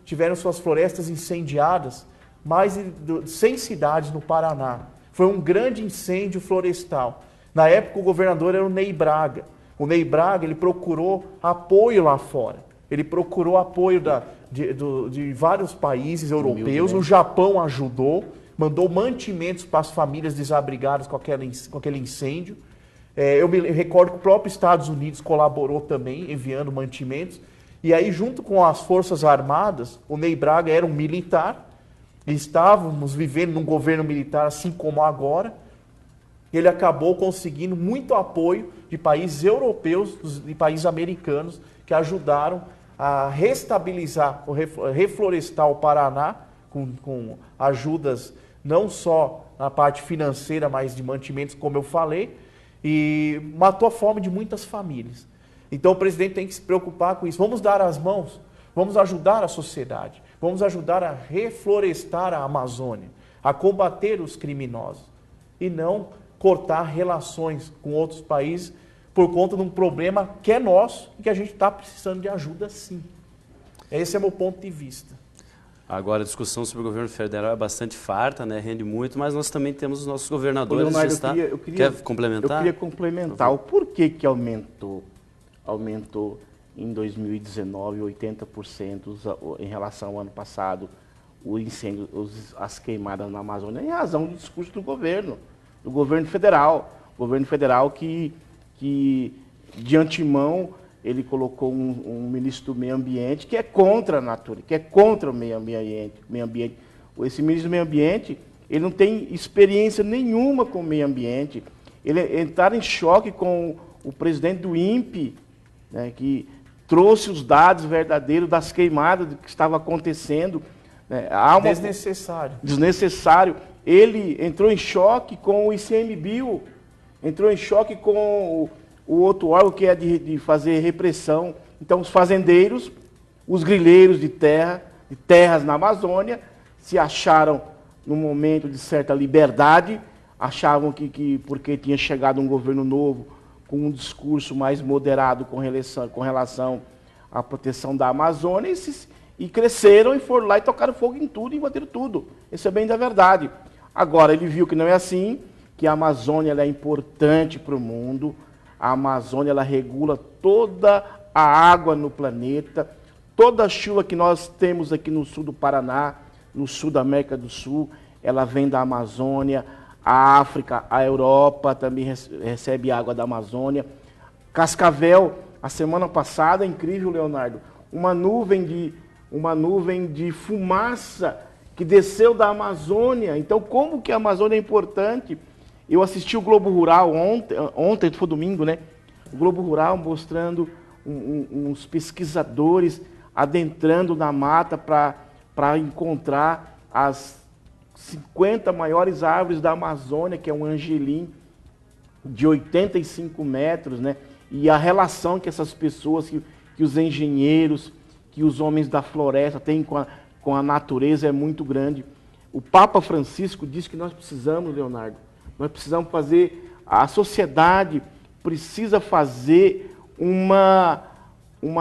tiveram suas florestas incendiadas. Mais de 100 cidades no Paraná. Foi um grande incêndio florestal. Na época, o governador era o Ney Braga. O Ney Braga, ele procurou apoio lá fora. Ele procurou apoio de vários países europeus. O Japão ajudou, mandou mantimentos para as famílias desabrigadas com aquele incêndio. Eu me recordo que o próprio Estados Unidos colaborou também, enviando mantimentos. E aí, junto com as Forças Armadas, o Ney Braga era um militar. Estávamos vivendo num governo militar assim como agora. Ele acabou conseguindo muito apoio de países europeus e países americanos que ajudaram a restabilizar, reflorestar o Paraná com ajudas não só na parte financeira, mas de mantimentos, como eu falei, e matou a fome de muitas famílias. Então o presidente tem que se preocupar com isso. Vamos dar as mãos, vamos ajudar a sociedade, vamos ajudar a reflorestar a Amazônia, a combater os criminosos e não cortar relações com outros países por conta de um problema que é nosso e que a gente está precisando de ajuda sim. Esse é o meu ponto de vista. Agora, a discussão sobre o governo federal é bastante farta, né? Rende muito, mas nós também temos os nossos governadores. Leonardo, Quer complementar? Eu queria complementar. O porquê que aumentou em 2019 80% em relação ao ano passado o incêndio, as queimadas na Amazônia, em razão do discurso do governo federal. O governo federal que de antemão, ele colocou um ministro do meio ambiente que é contra a natureza, que é contra o meio ambiente. Esse ministro do meio ambiente, ele não tem experiência nenhuma com o meio ambiente. Ele entrar em choque com o presidente do INPE, né, que trouxe os dados verdadeiros das queimadas que estavam acontecendo. Né, desnecessário. Ele entrou em choque com o ICMBio, entrou em choque com o outro órgão que é de fazer repressão. Então, os fazendeiros, os grileiros de terras na Amazônia, se acharam num momento de certa liberdade, achavam que porque tinha chegado um governo novo, com um discurso mais moderado com relação à proteção da Amazônia, e cresceram e foram lá e tocaram fogo em tudo e invadiram tudo. Isso é bem da verdade. Agora, ele viu que não é assim, que a Amazônia ela é importante para o mundo. A Amazônia ela regula toda a água no planeta, toda a chuva que nós temos aqui no sul do Paraná, no sul da América do Sul, ela vem da Amazônia. A África, a Europa também recebe água da Amazônia. Cascavel, a semana passada, incrível, Leonardo, uma nuvem de fumaça que desceu da Amazônia. Então, como que a Amazônia é importante? Eu assisti o Globo Rural ontem foi domingo, né? O Globo Rural mostrando uns pesquisadores adentrando na mata para encontrar as 50 maiores árvores da Amazônia, que é um angelim de 85 metros, né? E a relação que essas pessoas, que os engenheiros, que os homens da floresta têm com a natureza é muito grande. O Papa Francisco disse que nós precisamos, Leonardo, nós precisamos fazer, a sociedade precisa fazer uma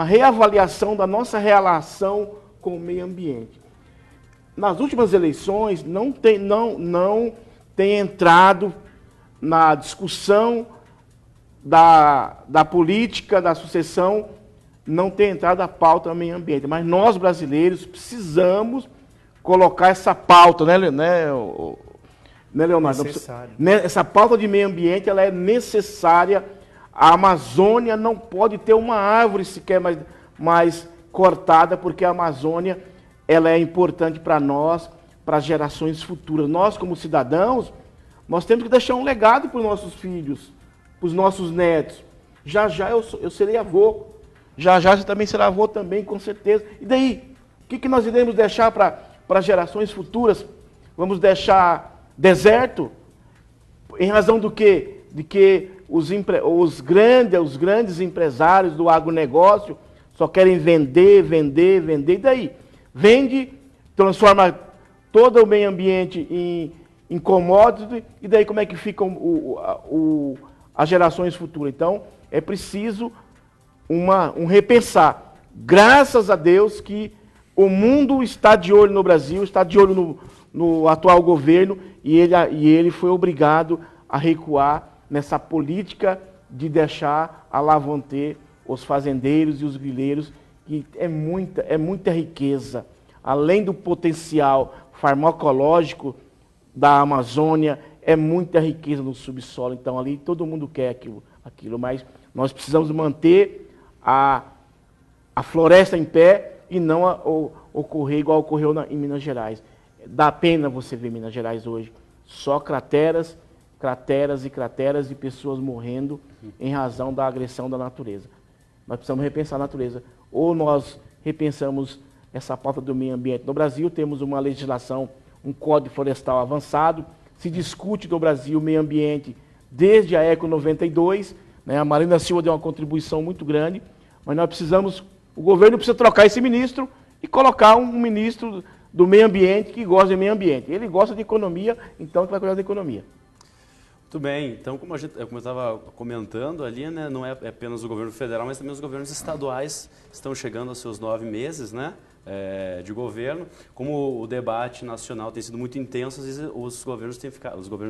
reavaliação da nossa relação com o meio ambiente. Nas últimas eleições, não tem entrado na discussão da política, da sucessão, não tem entrado a pauta do meio ambiente. Mas nós, brasileiros, precisamos colocar essa pauta, né Leonardo? Essa pauta de meio ambiente ela é necessária. A Amazônia não pode ter uma árvore sequer mais cortada, porque a Amazônia ela é importante para nós, para as gerações futuras. Nós, como cidadãos, nós temos que deixar um legado para os nossos filhos, para os nossos netos. Já eu serei avô. Já você também será avô também, com certeza. E daí? O que nós iremos deixar para as gerações futuras? Vamos deixar deserto? Em razão do quê? De que os grandes empresários do agronegócio só querem vender. E daí? Vende, transforma todo o meio ambiente em commodity, e daí como é que ficam as gerações futuras? Então, é preciso um repensar. Graças a Deus que o mundo está de olho no Brasil, está de olho no atual governo, e ele foi obrigado a recuar nessa política de deixar a Lavonté, os fazendeiros e os grileiros, que é muita riqueza. Além do potencial farmacológico da Amazônia, é muita riqueza no subsolo. Então ali todo mundo quer aquilo, mas nós precisamos manter a floresta em pé e não ocorrer igual ocorreu em Minas Gerais. Dá pena você ver Minas Gerais hoje, só crateras e pessoas morrendo em razão da agressão da natureza. Nós precisamos repensar a natureza. Ou nós repensamos essa pauta do meio ambiente. No Brasil temos uma legislação, um Código Florestal avançado, se discute no Brasil o meio ambiente desde a ECO 92, né? A Marina Silva deu uma contribuição muito grande, mas nós precisamos, o governo precisa trocar esse ministro e colocar um ministro do meio ambiente que gosta de meio ambiente. Ele gosta de economia, então que vai cuidar da economia. Muito bem, então como eu estava comentando ali, né, não é apenas o governo federal, mas também os governos estaduais estão chegando aos seus 9 meses, né? de governo. Como o debate nacional tem sido muito intenso, às vezes os governos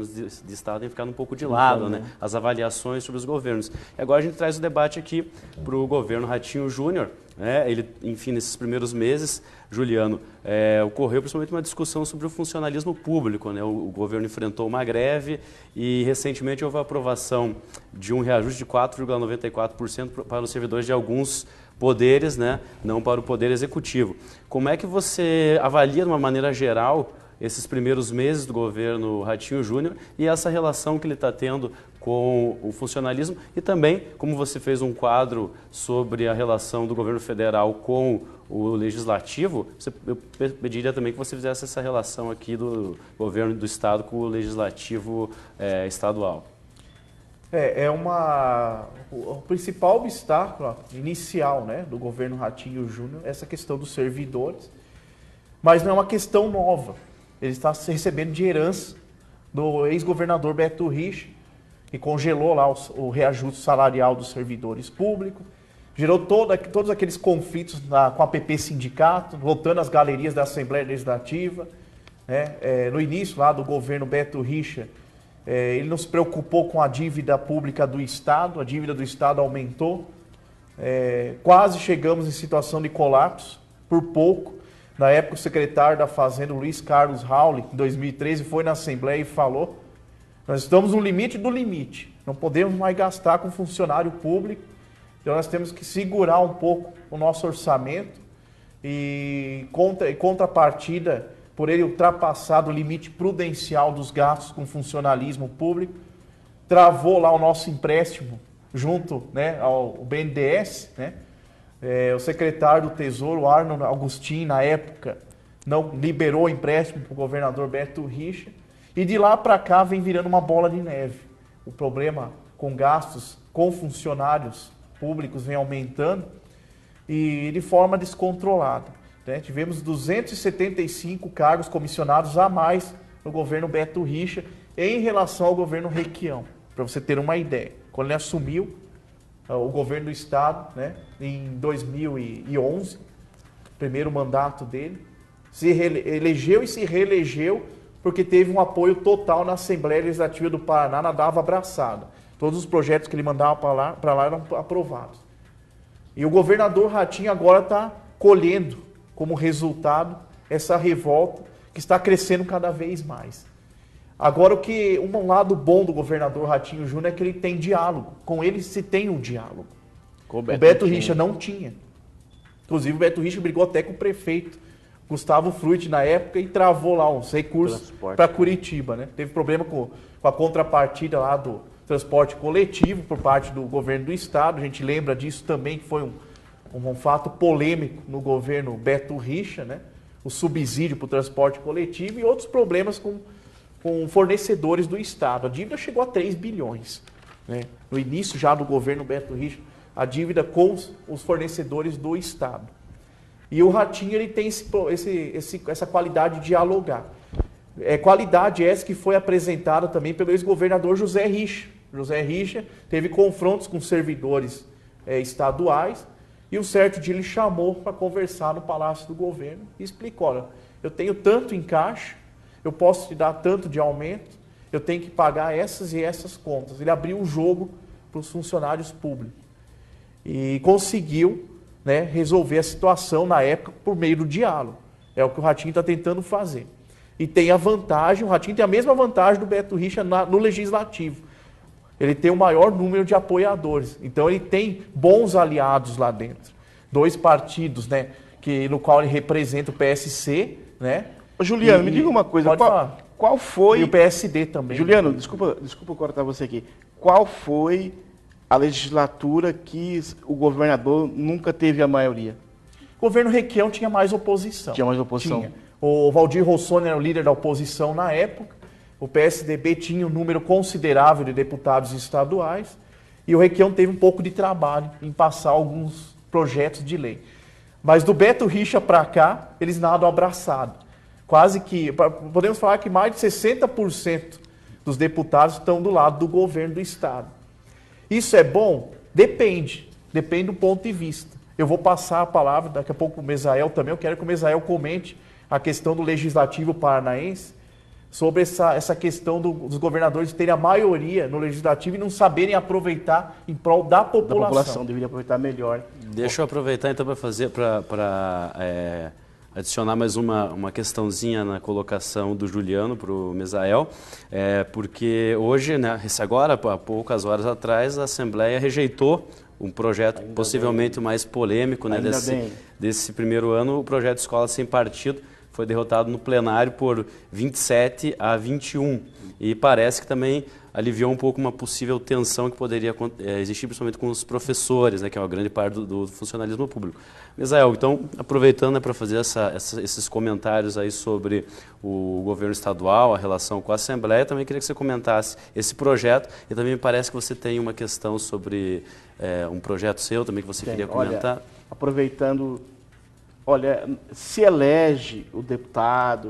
de Estado têm ficado um pouco de lado, né? As avaliações sobre os governos. E agora a gente traz o debate aqui para o governo Ratinho Júnior. Ele, enfim, nesses primeiros meses, Juliano, ocorreu principalmente uma discussão sobre o funcionalismo público, né? O governo enfrentou uma greve e recentemente houve a aprovação de um reajuste de 4,94% para os servidores de alguns poderes, né? Não para o poder executivo. Como é que você avalia, de uma maneira geral, esses primeiros meses do governo Ratinho Júnior e essa relação que ele está tendo com o funcionalismo e também, como você fez um quadro sobre a relação do governo federal com o legislativo, eu pediria também que você fizesse essa relação aqui do governo do estado com o legislativo estadual. O principal obstáculo inicial, né, do governo Ratinho Júnior é essa questão dos servidores, mas não é uma questão nova. Ele está recebendo de herança do ex-governador Beto Richa, que congelou lá o reajuste salarial dos servidores públicos, gerou todos aqueles conflitos com a PP Sindicato, voltando às galerias da Assembleia Legislativa. No início lá do governo Beto Richa, ele não se preocupou com a dívida pública do Estado, a dívida do Estado aumentou, quase chegamos em situação de colapso, por pouco. Na época, o secretário da Fazenda, Luiz Carlos Rauli, em 2013, foi na Assembleia e falou: nós estamos no limite do limite, não podemos mais gastar com funcionário público, então nós temos que segurar um pouco o nosso orçamento e contrapartida, por ele ultrapassar o limite prudencial dos gastos com funcionalismo público, travou lá o nosso empréstimo junto, né, ao BNDES, né? O secretário do Tesouro, Arno Agostinho, na época, não liberou o empréstimo para o governador Beto Richa. E de lá para cá vem virando uma bola de neve. O problema com gastos com funcionários públicos vem aumentando e de forma descontrolada, né? Tivemos 275 cargos comissionados a mais no governo Beto Richa em relação ao governo Requião, para você ter uma ideia. Quando ele assumiu o governo do estado, né, em 2011, primeiro mandato dele, se elegeu e se reelegeu porque teve um apoio total na Assembleia Legislativa do Paraná, nadava abraçada. Todos os projetos que ele mandava para lá eram aprovados. E o governador Ratinho agora está colhendo como resultado essa revolta que está crescendo cada vez mais. Agora, um lado bom do governador Ratinho Júnior é que ele tem diálogo. Com ele se tem um diálogo. O Beto Richa não tinha. Inclusive, o Beto Richa brigou até com o prefeito Gustavo Frutti na época e travou lá uns recursos para Curitiba, né? Teve problema com a contrapartida lá do transporte coletivo por parte do governo do estado. A gente lembra disso também, que foi um fato polêmico no governo Beto Richa, né? O subsídio para o transporte coletivo e outros problemas com fornecedores do estado. A dívida chegou a 3 bilhões. Né? No início já do governo Beto Richa, a dívida com os fornecedores do estado. E o Ratinho ele tem essa qualidade de dialogar. Qualidade essa que foi apresentada também pelo ex-governador José Richa. José Richa teve confrontos com servidores estaduais e um certo dia ele chamou para conversar no Palácio do Governo e explicou: olha, eu tenho tanto em caixa, eu posso te dar tanto de aumento, eu tenho que pagar essas e essas contas. Ele abriu o jogo para os funcionários públicos e conseguiu, né, resolver a situação na época por meio do diálogo. É o que o Ratinho está tentando fazer. E tem a vantagem, o Ratinho tem a mesma vantagem do Beto Richa no legislativo. Ele tem o maior número de apoiadores. Então ele tem bons aliados lá dentro. 2 partidos, né, no qual ele representa o PSC, né? Juliano, me diga uma coisa, qual foi... E o PSD também. Juliano, desculpa cortar você aqui. Qual foi a legislatura que o governador nunca teve a maioria? O governo Requião tinha mais oposição. Tinha mais oposição. Tinha. O Valdir Rossoni era o líder da oposição na época. O PSDB tinha um número considerável de deputados estaduais. E o Requião teve um pouco de trabalho em passar alguns projetos de lei. Mas do Beto Richa para cá, eles nadam abraçado. Quase que, podemos falar que mais de 60% dos deputados estão do lado do governo do estado. Isso é bom? Depende do ponto de vista. Eu vou passar a palavra daqui a pouco para o Mesael também. Eu quero que o Mesael comente a questão do Legislativo Paranaense, sobre essa questão dos governadores terem a maioria no Legislativo e não saberem aproveitar em prol da população. Da população, deveria aproveitar melhor. Deixa eu aproveitar então para adicionar mais uma questãozinha na colocação do Juliano para o Mesael, porque hoje, né, agora, há poucas horas atrás, a Assembleia rejeitou um projeto possivelmente mais polêmico, né, desse primeiro ano, o projeto Escola Sem Partido. Foi derrotado no plenário por 27 a 21 e parece que também aliviou um pouco uma possível tensão que poderia existir, principalmente com os professores, né, que é uma grande parte do funcionalismo público. Mesael, então, aproveitando, né, para fazer esses comentários aí sobre o governo estadual, a relação com a Assembleia, também queria que você comentasse esse projeto e também me parece que você tem uma questão sobre um projeto seu também que você queria comentar. Olha, aproveitando... Olha, se elege o deputado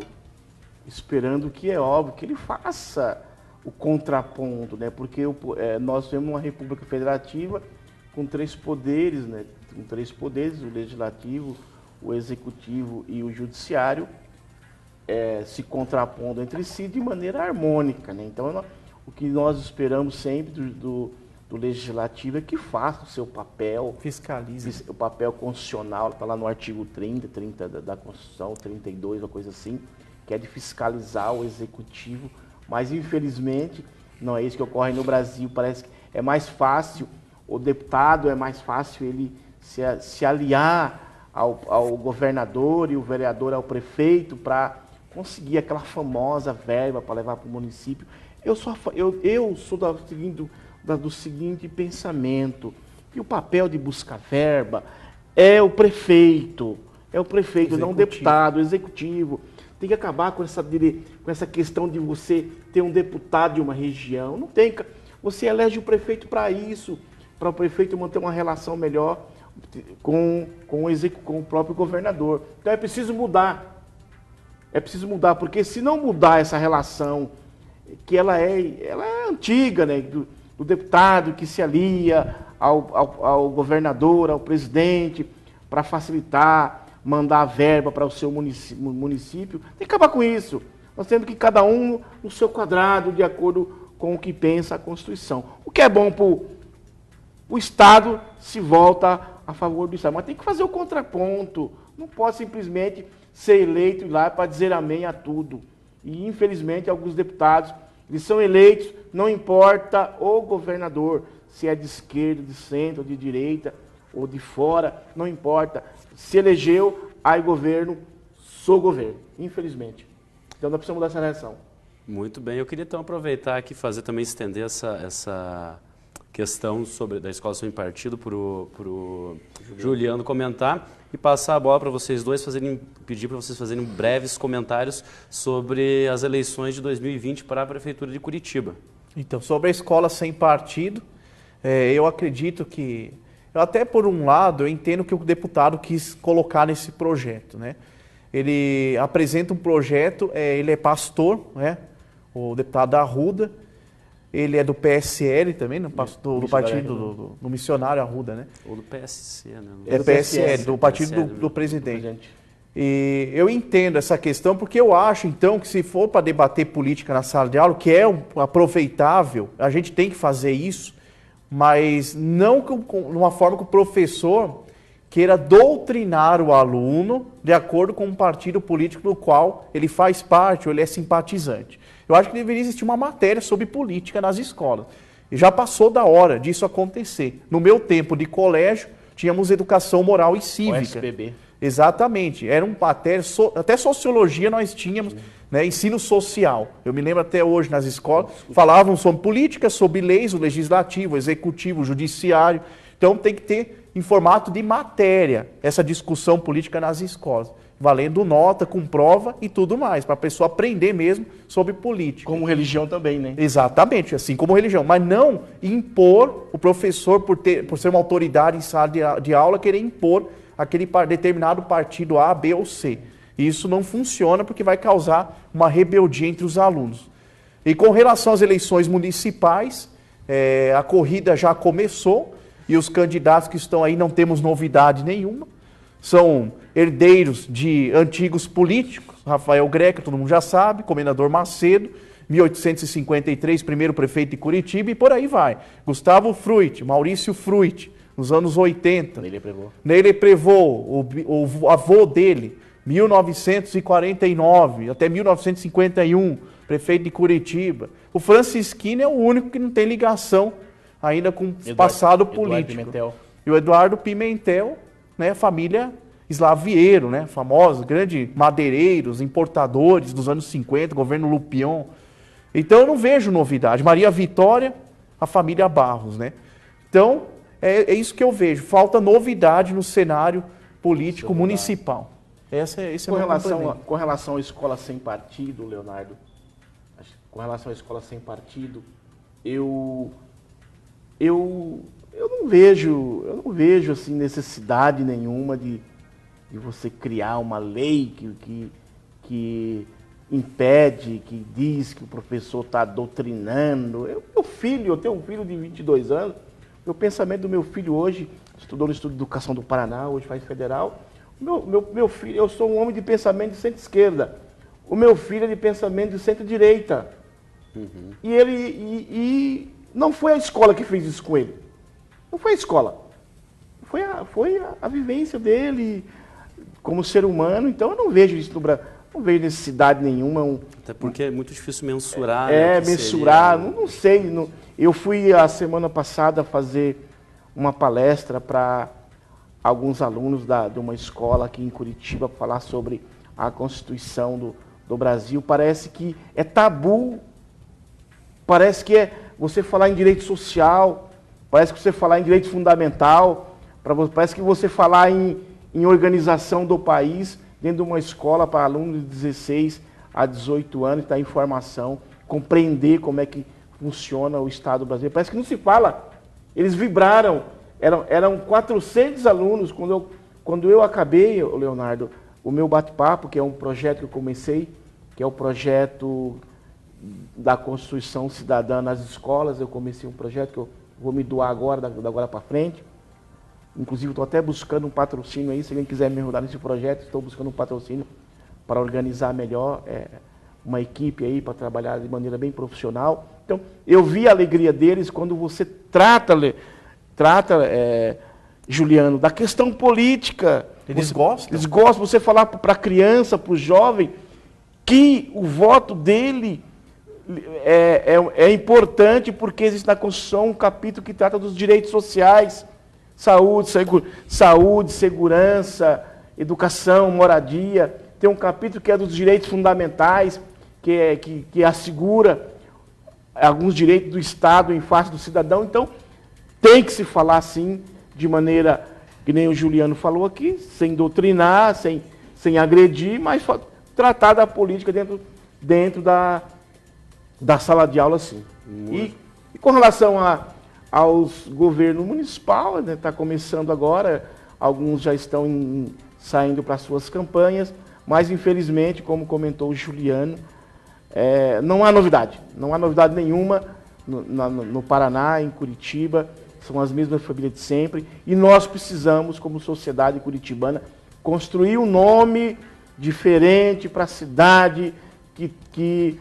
esperando que é óbvio que ele faça o contraponto, né? Porque nós temos uma república federativa com 3 poderes, né? Com 3 poderes, o legislativo, o executivo e o judiciário, se contrapondo entre si de maneira harmônica, né? Então, o que nós esperamos sempre do legislativo é que faça o seu papel. Fiscalize. O papel constitucional, está lá no artigo 30 da Constituição, 32, uma coisa assim, que é de fiscalizar o executivo. Mas, infelizmente, não é isso que ocorre no Brasil. Parece que é mais fácil, o deputado é mais fácil ele se aliar ao governador e o vereador ao prefeito para conseguir aquela famosa verba para levar para o município. Eu sou do seguinte pensamento, que o papel de buscar verba é o prefeito, não o deputado, o executivo. Tem que acabar com essa questão de você ter um deputado de uma região. Não tem, você elege o prefeito para isso, para o prefeito manter uma relação melhor com o próprio governador. Então é preciso mudar. Porque se não mudar essa relação, que ela é antiga, né? Do deputado que se alia ao governador, ao presidente, para facilitar, mandar a verba para o seu município. Tem que acabar com isso. Nós temos que cada um no seu quadrado, de acordo com o que pensa a Constituição. O que é bom para o Estado se volta a favor do Estado. Mas tem que fazer o contraponto. Não pode simplesmente ser eleito e ir lá para dizer amém a tudo. E, infelizmente, alguns deputados, eles são eleitos, não importa o governador, se é de esquerda, de centro, de direita ou de fora, não importa. Se elegeu, aí governo, sou governo, infelizmente. Então nós precisamos mudar essa relação. Muito bem, eu queria então aproveitar aqui e também estender essa questão da escola sem partido para o Juliano comentar e passar a bola para vocês dois pedir para vocês fazerem breves comentários sobre as eleições de 2020 para a Prefeitura de Curitiba. Então, sobre a escola sem partido, eu acredito que, até por um lado, eu entendo que o deputado quis colocar nesse projeto, né? Ele apresenta um projeto, ele é pastor, né? O deputado Arruda, ele é do PSL também, do partido do missionário Arruda, né? Ou do PSC, né? É do PSL, do partido do presidente. E eu entendo essa questão porque eu acho, então, que se for para debater política na sala de aula, que é aproveitável, a gente tem que fazer isso, mas não de uma forma que o professor queira doutrinar o aluno de acordo com um partido político do qual ele faz parte ou ele é simpatizante. Eu acho que deveria existir uma matéria sobre política nas escolas. E já passou da hora disso acontecer. No meu tempo de colégio, tínhamos educação moral e cívica. O SBB. Exatamente. Era uma matéria, até sociologia nós tínhamos, né, ensino social. Eu me lembro até hoje nas escolas, falavam sobre política, sobre leis, o legislativo, o executivo, o judiciário. Então tem que ter em formato de matéria essa discussão política nas escolas, valendo nota, com prova e tudo mais, para a pessoa aprender mesmo sobre política. Como religião também, né? Exatamente, assim como religião, mas não impor o professor, por ser uma autoridade em sala de aula, querer impor aquele determinado partido A, B ou C. Isso não funciona porque vai causar uma rebeldia entre os alunos. E com relação às eleições municipais, a corrida já começou. E os candidatos que estão aí não temos novidade nenhuma. São herdeiros de antigos políticos. Rafael Greca, todo mundo já sabe, Comendador Macedo, 1853, primeiro prefeito de Curitiba, e por aí vai. Gustavo Fruit, Maurício Fruit, nos anos 80. Neile Prevot, o avô dele, 1949 até 1951, prefeito de Curitiba. O Francisquini é o único que não tem ligação ainda com o passado político. E o Eduardo Pimentel, né, família Slaviero, né, famosos, grandes madeireiros, importadores dos anos 50, governo Lupion. Então eu não vejo novidade. Maria Vitória, a família Barros, né? Então é isso que eu vejo. Falta novidade no cenário político municipal. Com relação à escola sem partido, Leonardo, com relação à escola sem partido, eu não vejo assim necessidade nenhuma de você criar uma lei que impede, que diz que o professor está doutrinando. Eu tenho um filho de 22 anos, o pensamento do meu filho hoje, estudou no Instituto de Educação do Paraná, hoje faz federal. Meu filho, eu sou um homem de pensamento de centro-esquerda. O meu filho é de pensamento de centro-direita. Uhum. E não foi a escola que fez isso com ele. Não foi a escola. Foi a vivência dele como ser humano. Então eu não vejo isso no Brasil. Não vejo necessidade nenhuma. Até porque é muito difícil mensurar. Mensurar. Seria... Não sei. Eu fui a semana passada fazer uma palestra para alguns alunos de uma escola aqui em Curitiba falar sobre a Constituição do Brasil. Parece que é tabu. Parece que é você falar em direito social. Parece que você falar em direito fundamental. Parece que você falar em organização do país dentro de uma escola para alunos de 16 a 18 anos, dar informação, compreender como é que funciona o Estado brasileiro. Parece que não se fala. Eles vibraram. Eram 400 alunos. Quando eu acabei, Leonardo, o meu bate-papo, que é um projeto que eu comecei, que é o projeto da Constituição Cidadã nas escolas, eu comecei um projeto que eu vou me doar agora, da agora para frente. Inclusive, estou até buscando um patrocínio aí, se alguém quiser me ajudar nesse projeto, estou buscando um patrocínio para organizar melhor uma equipe aí, para trabalhar de maneira bem profissional. Então, eu vi a alegria deles quando você trata Juliano, da questão política. Eles gostam? Eles gostam. Você falar para a criança, para o jovem, que o voto dele é importante porque existe na Constituição um capítulo que trata dos direitos sociais. Saúde, segurança, educação, moradia. Tem um capítulo que é dos direitos fundamentais, que assegura alguns direitos do Estado em face do cidadão. Então, tem que se falar assim, de maneira, que nem o Juliano falou aqui, sem doutrinar, sem agredir, mas tratar da política dentro da sala de aula, sim. E com relação aos governos municipais, está começando agora, alguns já estão saindo para suas campanhas, mas infelizmente, como comentou o Juliano, não há novidade nenhuma no Paraná, em Curitiba, são as mesmas famílias de sempre, e nós precisamos, como sociedade curitibana, construir um nome diferente para a cidade, que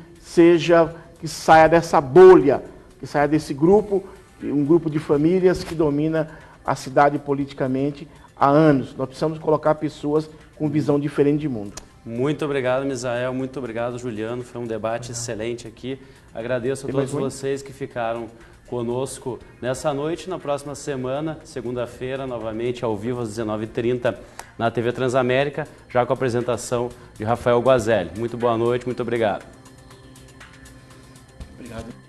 saia dessa bolha, que saia desse grupo, um grupo de famílias que domina a cidade politicamente há anos. Nós precisamos colocar pessoas com visão diferente de mundo. Muito obrigado, Misael. Muito obrigado, Juliano. Foi um debate excelente aqui. Agradeço a todos vocês que ficaram conosco nessa noite. Na próxima semana, segunda-feira, novamente ao vivo às 19h30 na TV Transamérica, já com a apresentação de Rafael Guazelli. Muito boa noite, muito obrigado. Obrigado.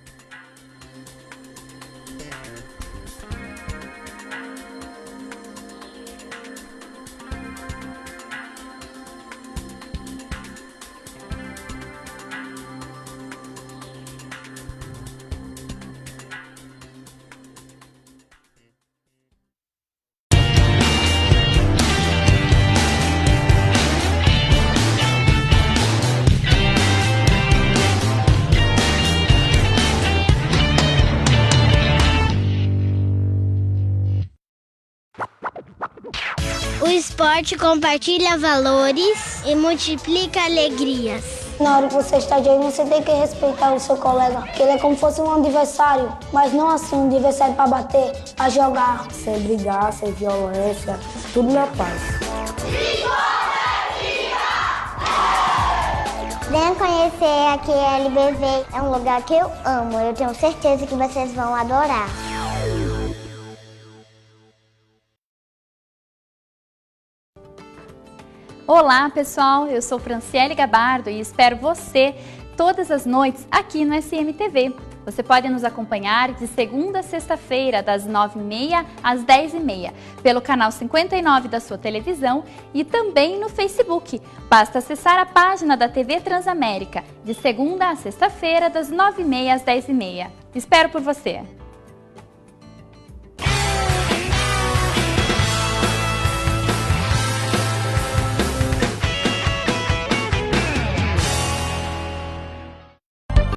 O esporte compartilha valores e multiplica alegrias. Na hora que você está jogando, você tem que respeitar o seu colega, que ele é como se fosse um adversário, mas não assim um adversário para bater, para jogar. Sem brigar, sem violência, tudo na paz. Venham conhecer aqui a LBV, é um lugar que eu amo, eu tenho certeza que vocês vão adorar. Olá pessoal, eu sou Franciele Gabardo e espero você todas as noites aqui no SMTV. Você pode nos acompanhar de segunda a sexta-feira, das 9h30 às 10h30, pelo canal 59 da sua televisão e também no Facebook. Basta acessar a página da TV Transamérica, de segunda a sexta-feira, das 9h30 às 10h30. Espero por você!